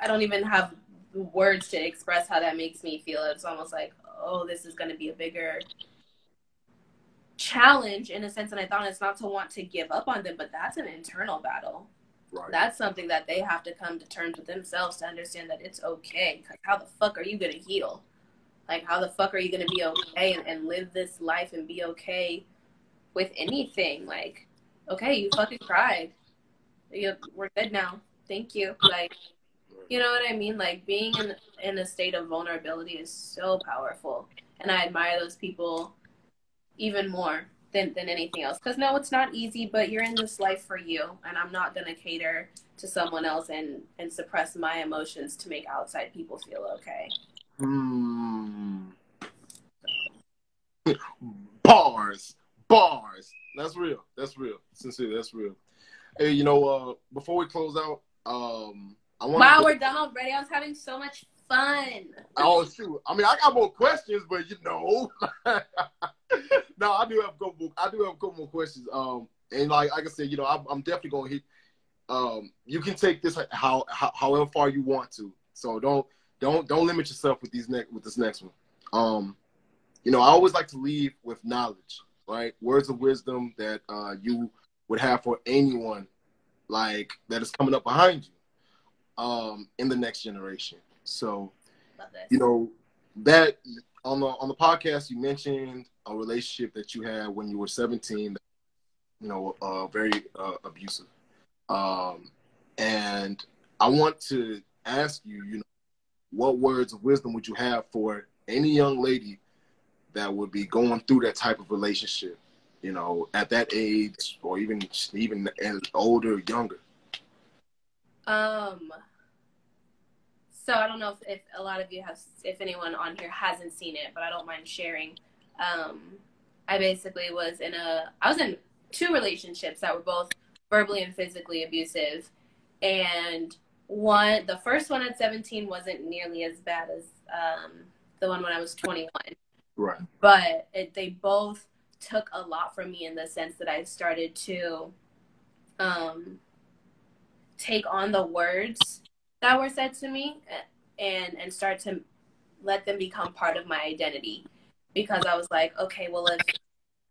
don't even have words to express how that makes me feel. It's almost like, oh, this is going to be a bigger challenge in a sense. And I thought it's not to want to give up on them, but that's an internal battle. Right. That's something that they have to come to terms with themselves to understand that it's okay. Because how the fuck are you going to heal? Like, how the fuck are you going to be okay and live this life and be okay with anything? Like, okay, you fucking cried. We're good now. Thank you. Like, you know what I mean? Like, being in a state of vulnerability is so powerful. And I admire those people even more than anything else. Because, no, it's not easy, but you're in this life for you. And I'm not going to cater to someone else and suppress my emotions to make outside people feel okay. Bars. That's real. Sincerely, that's real. Hey, you know, before we close out, wow, we're done already. I was having so much fun. Oh, shoot. I mean, I got more questions, but you know. No, I do have a couple more questions. And like I said, you know, I'm definitely going to hit. You can take this however far you want to. So don't limit yourself with this next one. You know, I always like to leave with knowledge, right? Words of wisdom that you would have for anyone like that is coming up behind you in the next generation. So, you know, that on the podcast you mentioned a relationship that you had when you were 17, you know, very abusive. And I want to ask you, you know, what words of wisdom would you have for any young lady that would be going through that type of relationship, you know, at that age, or even older, younger? So I don't know if a lot of you if anyone on here hasn't seen it, but I don't mind sharing. I basically I was in 2 relationships that were both verbally and physically abusive. And the first one at 17 wasn't nearly as bad as the one when I was 21. Right. But they both took a lot from me in the sense that I started to take on the words that were said to me and start to let them become part of my identity. Because I was like, okay, well, if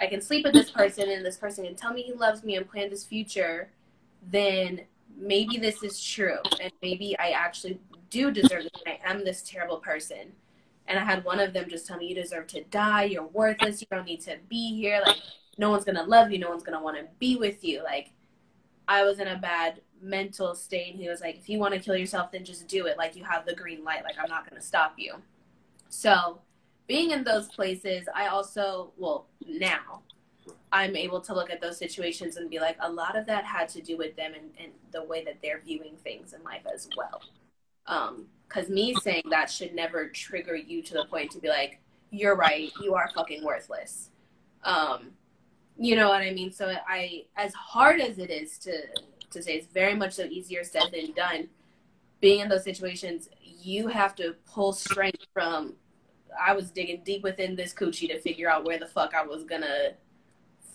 I can sleep with this person and this person can tell me he loves me and plan this future, then maybe this is true. And maybe I actually do deserve it. I am this terrible person. And I had one of them just tell me, you deserve to die. You're worthless. You don't need to be here. Like, no one's gonna love you, no one's gonna want to be with you. Like, I was in a bad mental state, and he was like, if you want to kill yourself, then just do it. Like, you have the green light. Like, I'm not gonna stop you. So being in those places, I also, well, now I'm able to look at those situations and be like, a lot of that had to do with them and the way that they're viewing things in life as well. Because me saying that should never trigger you to the point to be like, you're right, you are fucking worthless. You know what I mean? So as hard as it is to say, it's very much so easier said than done. Being in those situations, you have to pull strength from, I was digging deep within this coochie to figure out where the fuck I was gonna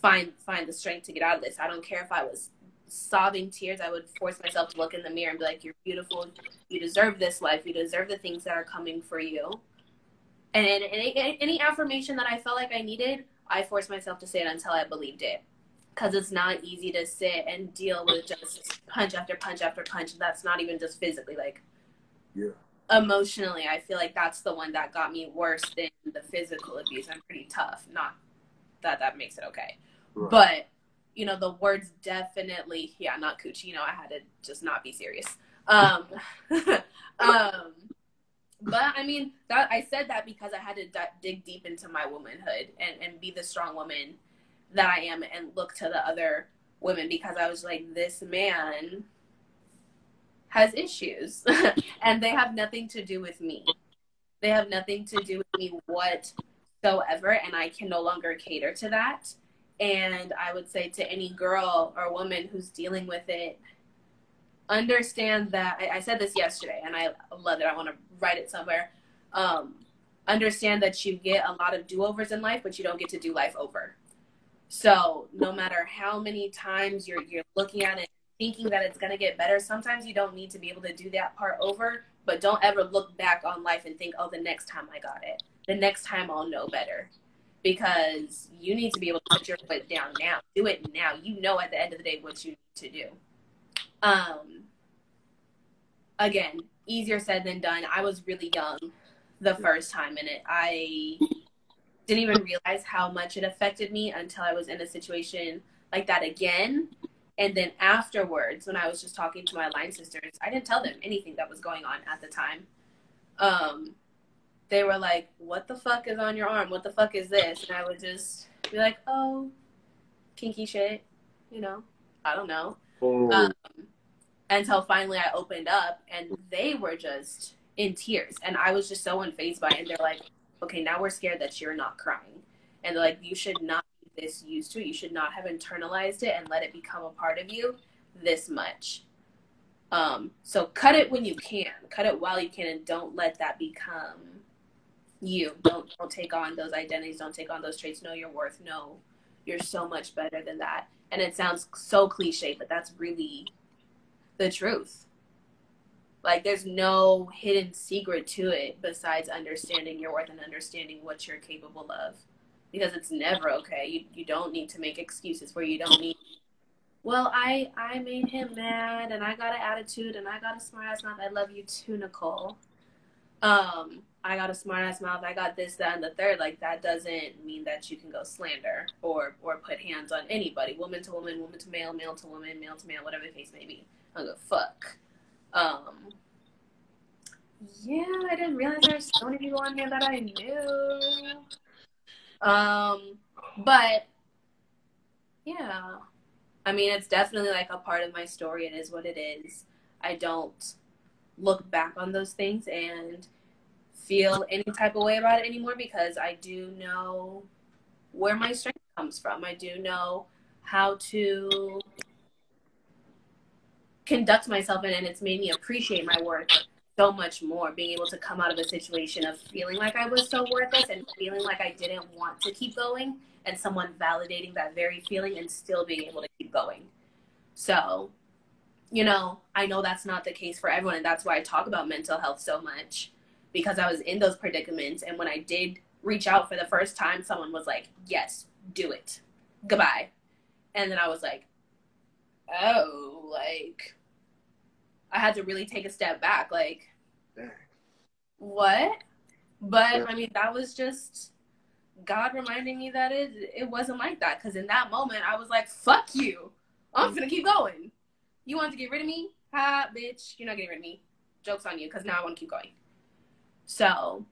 find the strength to get out of this. I don't care if I was sobbing tears. I would force myself to look in the mirror and be like, you're beautiful. You deserve this life. You deserve the things that are coming for you. And any affirmation that I felt like I needed, I forced myself to say it until I believed it. Because it's not easy to sit and deal with just punch after punch after punch. That's not even just physically. Like, yeah. Emotionally, I feel like that's the one that got me worse than the physical abuse. I'm pretty tough. Not that makes it okay. Right. But, you know, the words definitely, yeah, not coochie. You know, I had to just not be serious. But I mean, that I said that because I had to dig deep into my womanhood and be the strong woman that I am and look to the other women, because I was like, this man has issues and they have nothing to do with me. They have nothing to do with me whatsoever, and I can no longer cater to that. And I would say to any girl or woman who's dealing with it, understand that, I said this yesterday and I love it. I want to write it somewhere. Understand that you get a lot of do-overs in life, but you don't get to do life over. So no matter how many times you're looking at it, thinking that it's going to get better, sometimes you don't need to be able to do that part over, but don't ever look back on life and think, oh, the next time I got it, the next time I'll know better. Because you need to be able to put your foot down now. Do it now. You know at the end of the day what you need to do. Again, easier said than done. I was really young the first time in it. I didn't even realize how much it affected me until I was in a situation like that again. And then afterwards, when I was just talking to my line sisters, I didn't tell them anything that was going on at the time. They were like, what the fuck is on your arm? What the fuck is this? And I would just be like, oh, kinky shit. You know, I don't know. Until finally I opened up and they were just in tears. And I was just so unfazed by it. And they're like, okay, now we're scared that you're not crying. And they're like, you should not be this used to it. You should not have internalized it and let it become a part of you this much. So cut it when you can. Cut it while you can, and don't let that become you. Don't take on those identities. Don't take on those traits. Know your worth. Know you're so much better than that. And it sounds so cliche, but that's really the truth. Like, there's no hidden secret to it besides understanding your worth and understanding what you're capable of. Because it's never okay. You don't need to make excuses for you. Don't need, well, I made him mad and I got an attitude and I got a smart ass mouth. I love you too, Nicole. I got a smart ass mouth. I got this, that, and the third. Like, that doesn't mean that you can go slander or put hands on anybody. Woman to woman, woman to male, male to woman, male to male, whatever the case may be. I don't give a fuck. Yeah, I didn't realize there were so many people on here that I knew. But yeah, I mean, it's definitely like a part of my story. It is what it is. I don't look back on those things and feel any type of way about it anymore, because I do know where my strength comes from. I do know how to conduct myself in it, and it's made me appreciate my work so much more, being able to come out of a situation of feeling like I was so worthless and feeling like I didn't want to keep going, and someone validating that very feeling and still being able to keep going. So, you know, I know that's not the case for everyone, and that's why I talk about mental health so much, because I was in those predicaments, and when I did reach out for the first time, someone was like, yes, do it. Goodbye. And then I was like, oh, like, I had to really take a step back, like, dang. What? But, I mean, that was just God reminding me that it wasn't like that. Because in that moment, I was like, fuck you. I'm gonna keep going. You want to get rid of me? Ha, bitch. You're not getting rid of me. Joke's on you, because now I want to keep going. So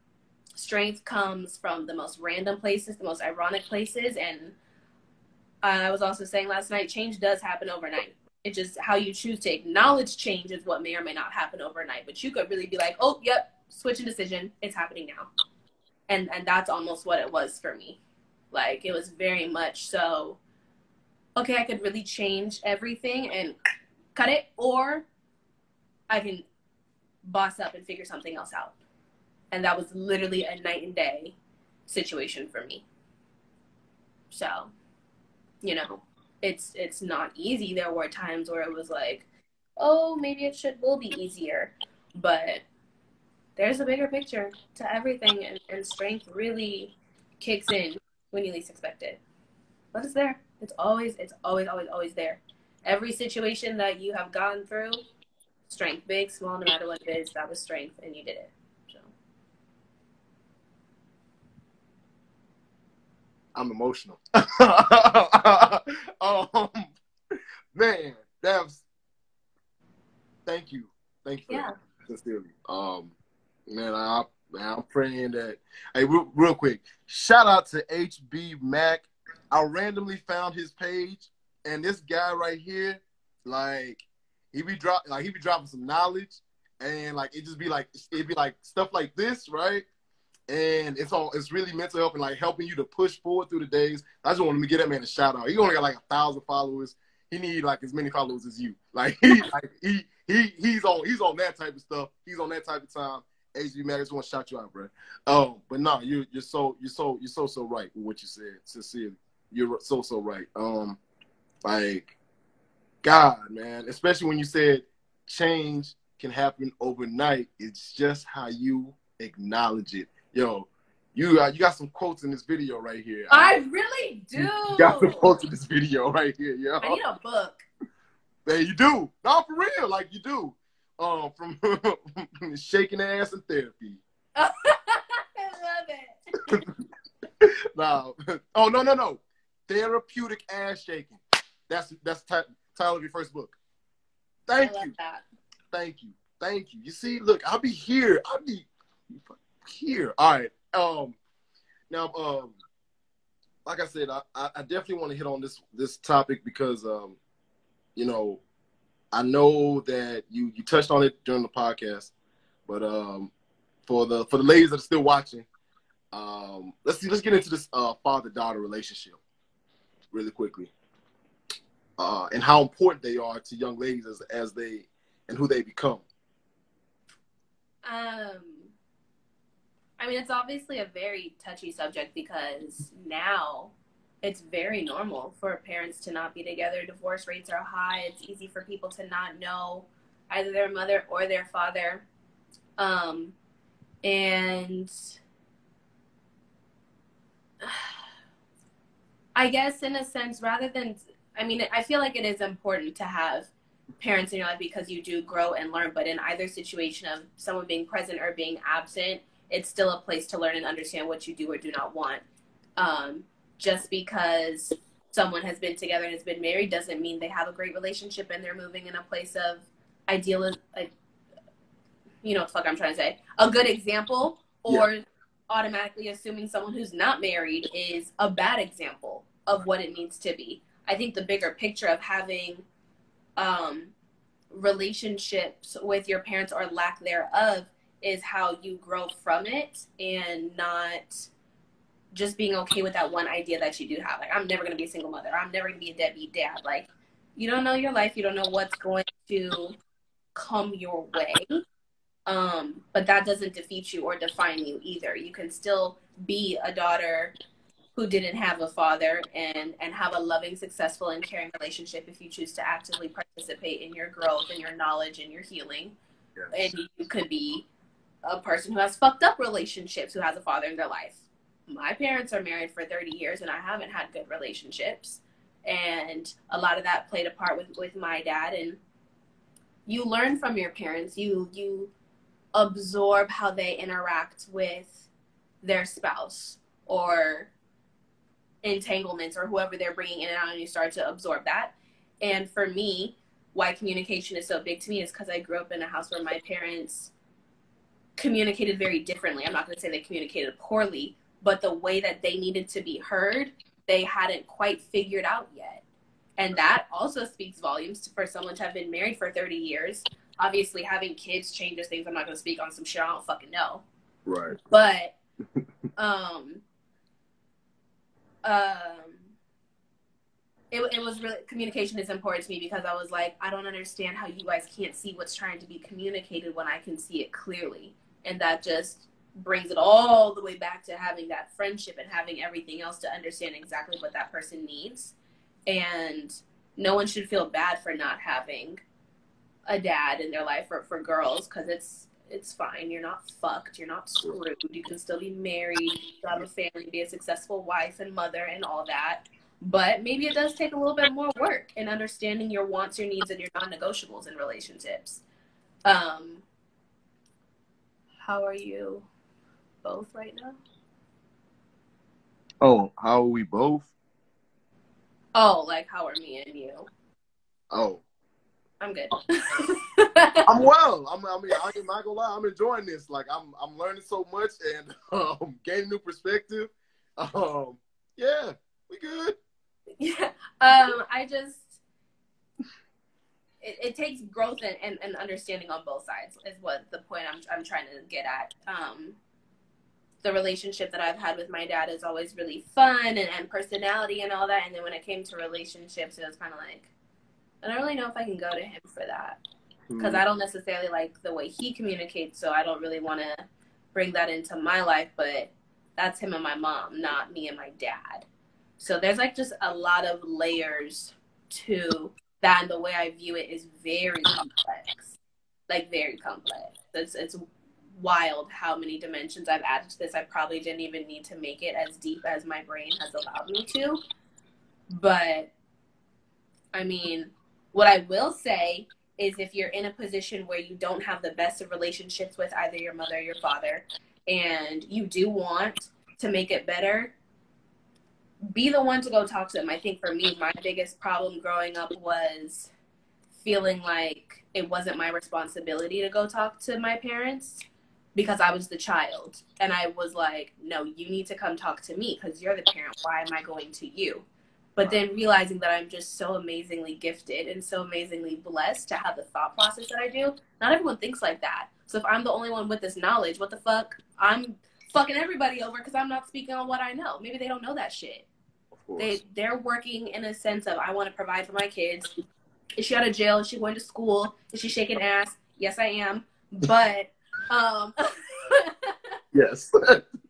strength comes from the most random places, the most ironic places. And I was also saying last night, change does happen overnight. It's just how you choose to acknowledge change is what may or may not happen overnight. But you could really be like, oh, yep, switch a decision. It's happening now. And that's almost what it was for me. Like, it was very much so, okay, I could really change everything and cut it, or I can boss up and figure something else out. And that was literally a night and day situation for me. So, you know, it's not easy. There were times where it was like, oh, maybe will be easier. But there's a bigger picture to everything, and strength really kicks in when you least expect it. But it's there. It's always there. Every situation that you have gone through, strength, big, small, no matter what it is, that was strength, and you did it. So. I'm emotional. Man, thank you for that, sincerely. Man, I'm praying that. Hey, real quick, shout out to HB Mac. I randomly found his page, and this guy right here, like, he be dropping some knowledge, and like it'd be like stuff like this, right? And it's really mental health and like helping you to push forward through the days. I just wanted to give that man a shout out. He only got like 1,000 followers. He need like as many followers as you. Like he's on that type of stuff. He's on that type of time. HB Mac, I just want to shout you out, bro. But no, you're so right with what you said. Sincerely, you're so right. Like, God, man, especially when you said change can happen overnight. It's just how you acknowledge it. Yo, you got some quotes in this video right here. I really do. You got some quotes in this video right here, yo. I need a book. Hey, you do. No, for real, like you do. From shaking ass and therapy. I love it. No. Oh, no. Therapeutic ass shaking. That's the title of your first book. Thank you. That. Thank you. You see, look, I'll be here. All right. Now, like I said, I definitely want to hit on this topic because, you know, I know that you touched on it during the podcast, but for the ladies that are still watching, let's get into this father-daughter relationship really quickly, and how important they are to young ladies as they and who they become. I mean, it's obviously a very touchy subject because now it's very normal for parents to not be together. Divorce rates are high. It's easy for people to not know either their mother or their father. And I guess in a sense, I feel like it is important to have parents in your life because you do grow and learn, but in either situation of someone being present or being absent, it's still a place to learn and understand what you do or do not want. Just because someone has been together and has been married doesn't mean they have a great relationship and they're moving in a place of ideal, like, you know what the fuck I'm trying to say, a good example, or automatically assuming someone who's not married is a bad example of what it needs to be. I think the bigger picture of having relationships with your parents or lack thereof is how you grow from it and not just being okay with that one idea that you do have. Like, I'm never going to be a single mother. I'm never going to be a deadbeat dad. Like, you don't know your life. You don't know what's going to come your way. But that doesn't defeat you or define you either. You can still be a daughter who didn't have a father and have a loving, successful, and caring relationship if you choose to actively participate in your growth and your knowledge and your healing. Yes. And you could be a person who has fucked up relationships, who has a father in their life. My parents are married for 30 years and I haven't had good relationships. And a lot of that played a part with my dad. And you learn from your parents. You absorb how they interact with their spouse or entanglements or whoever they're bringing in and out, and you start to absorb that. And for me, why communication is so big to me is because I grew up in a house where my parents communicated very differently. I'm not going to say they communicated poorly, but the way that they needed to be heard, they hadn't quite figured out yet. And that also speaks volumes for someone to have been married for 30 years. Obviously, having kids changes things. I'm not going to speak on some shit I don't fucking know. Right. But, it was really, communication is important to me because I was like, I don't understand how you guys can't see what's trying to be communicated when I can see it clearly. And that just brings it all the way back to having that friendship and having everything else to understand exactly what that person needs. And no one should feel bad for not having a dad in their life for girls, because it's fine. You're not fucked. You're not screwed. You can still be married, have a family, be a successful wife and mother and all that. But maybe it does take a little bit more work in understanding your wants, your needs, and your non-negotiables in relationships. How are you both right now? Oh, how are we both? Oh, like how are me and you? Oh. I'm good. I'm well. I mean, I'm not gonna lie. I'm enjoying this. Like, I'm learning so much and gaining new perspective. Yeah, we good. Yeah. It takes growth and understanding on both sides is what the point I'm trying to get at. The relationship that I've had with my dad is always really fun and personality and all that. And then when it came to relationships, it was kind of like, I don't really know if I can go to him for that. Because I don't necessarily like the way he communicates, so I don't really want to bring that into my life. But that's him and my mom, not me and my dad. So there's like just a lot of layers to that, and the way I view it is very complex. Like, very complex. It's wild how many dimensions I've added to this. I probably didn't even need to make it as deep as my brain has allowed me to. But, I mean, what I will say is if you're in a position where you don't have the best of relationships with either your mother or your father, and you do want to make it better, be the one to go talk to them. I think for me, my biggest problem growing up was feeling like it wasn't my responsibility to go talk to my parents because I was the child. And I was like, no, you need to come talk to me because you're the parent. Why am I going to you? But then realizing that I'm just so amazingly gifted and so amazingly blessed to have the thought process that I do. Not everyone thinks like that. So if I'm the only one with this knowledge, what the fuck? I'm fucking everybody over because I'm not speaking on what I know. Maybe they don't know that shit. They're working in a sense of, I want to provide for my kids. Is she out of jail? Is she going to school? Is she shaking ass? Yes, I am. But, yes.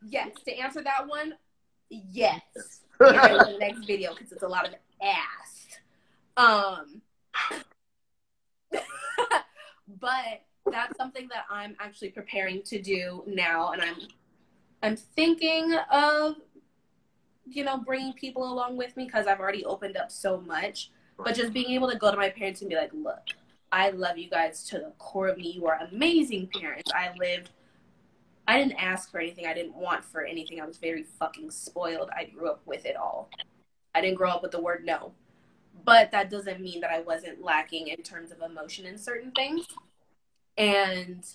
Yes. To answer that one, yes. Get ready for the next video because it's a lot of ass. But that's something that I'm actually preparing to do now, and I'm thinking of, you know, bringing people along with me because I've already opened up so much. But just being able to go to my parents and be like, look, I love you guys to the core of me. You are amazing parents. I didn't ask for anything. I didn't want for anything. I was very fucking spoiled. I grew up with it all. I didn't grow up with the word no. But that doesn't mean that I wasn't lacking in terms of emotion in certain things. And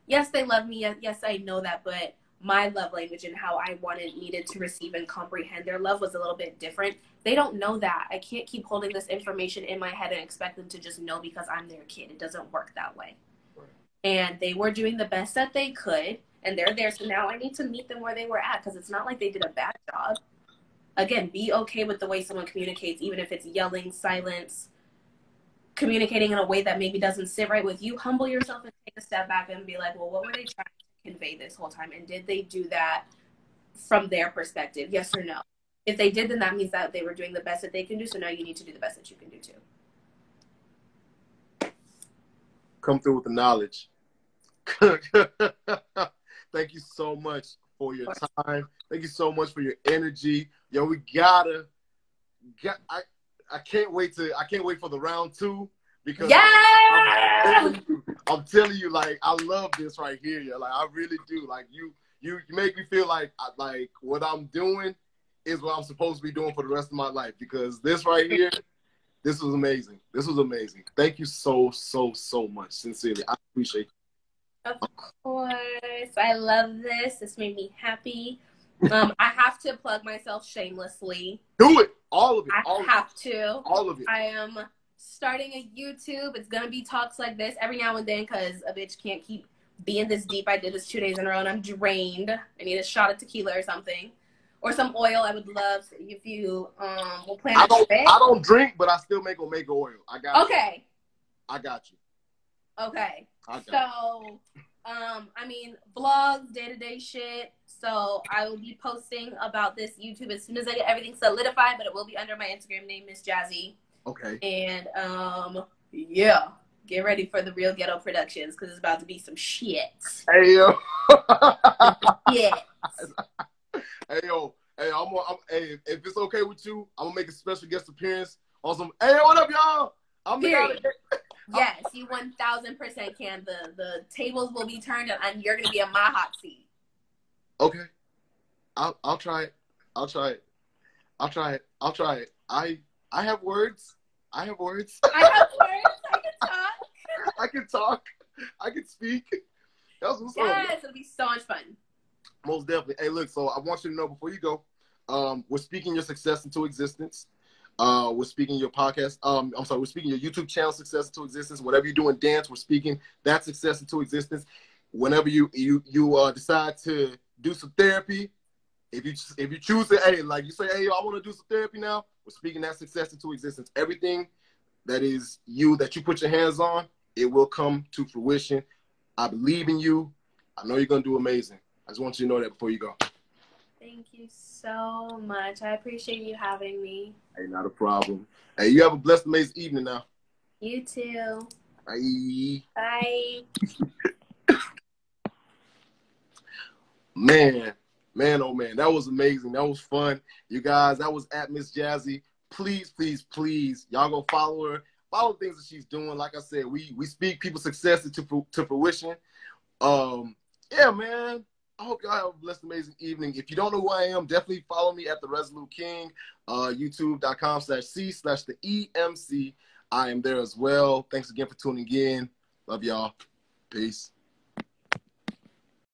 yes, they love me. Yes, I know that. But my love language and how I needed to receive and comprehend their love was a little bit different. They don't know that. I can't keep holding this information in my head and expect them to just know because I'm their kid. It doesn't work that way. Right. And they were doing the best that they could, and they're there. So now I need to meet them where they were at because it's not like they did a bad job. Again, be okay with the way someone communicates, even if it's yelling, silence, communicating in a way that maybe doesn't sit right with you. Humble yourself and take a step back and be like, well, what were they trying to convey this whole time? And did they do that from their perspective? Yes or no? If they did, then that means that they were doing the best that they can do. So now you need to do the best that you can do too. Come through with the knowledge. Thank you so much for your time. Thank you so much for your energy. Yo, we I can't wait for the round 2 because I'm telling you, like, I love this right here. Yo. Like, I really do. Like, you make me feel like what I'm doing is what I'm supposed to be doing for the rest of my life, because this right here, this was amazing. This was amazing. Thank you so much. Sincerely, I appreciate you. Of course. I love this. This made me happy. I have to plug myself shamelessly. Do it. All of it. I have to. All of it. I am starting a YouTube. It's going to be talks like this every now and then because a bitch can't keep being this deep. I did this 2 days in a row and I'm drained. I need a shot of tequila or something. Or some oil. I would love if you will plan a trip. I don't drink, but I still make omega oil. I got you. Okay. I got you. Okay. So, I mean, vlogs, day-to-day shit. So I will be posting about this YouTube as soon as I get everything solidified, but it will be under my Instagram name, MissJazzi. Okay. And, yeah. Get ready for the real Ghett0 Productionz because it's about to be some shit. Hey, yo. Yeah. Hey, yo. Hey, hey, if it's okay with you, I'm going to make a special guest appearance on some, hey, what up, y'all? Yes, you 1000% can. The tables will be turned and you're going to be in my hot seat. Okay. I'll try it. I'll try it. I have words. I have words. I can talk. I can speak. That's what's up. Yes, it'll be so much fun. Most definitely. Hey, look, so I want you to know before you go, we're speaking your success into existence. We're speaking your podcast. We're speaking your YouTube channel success into existence. Whatever you do in dance, we're speaking that success into existence. Whenever you decide to do some therapy, if you choose to, hey, like you say, hey, I want to do some therapy now, we're speaking that success into existence. Everything that is you, that you put your hands on, it will come to fruition. I believe in you. I know you're going to do amazing. I just want you to know that before you go. Thank you so much. I appreciate you having me. Hey, not a problem. Hey, you have a blessed, amazing evening now. You too. Bye. Bye. Man, oh man, that was amazing. That was fun. You guys, that was at MissJazzi. Please, y'all go follow her. Follow the things that she's doing. Like I said, we speak people's success to fruition. Yeah, man. I hope y'all have a blessed, amazing evening. If you don't know who I am, definitely follow me at theresoluteking, youtube.com/C/the EMC. I am there as well. Thanks again for tuning in. Love y'all. Peace.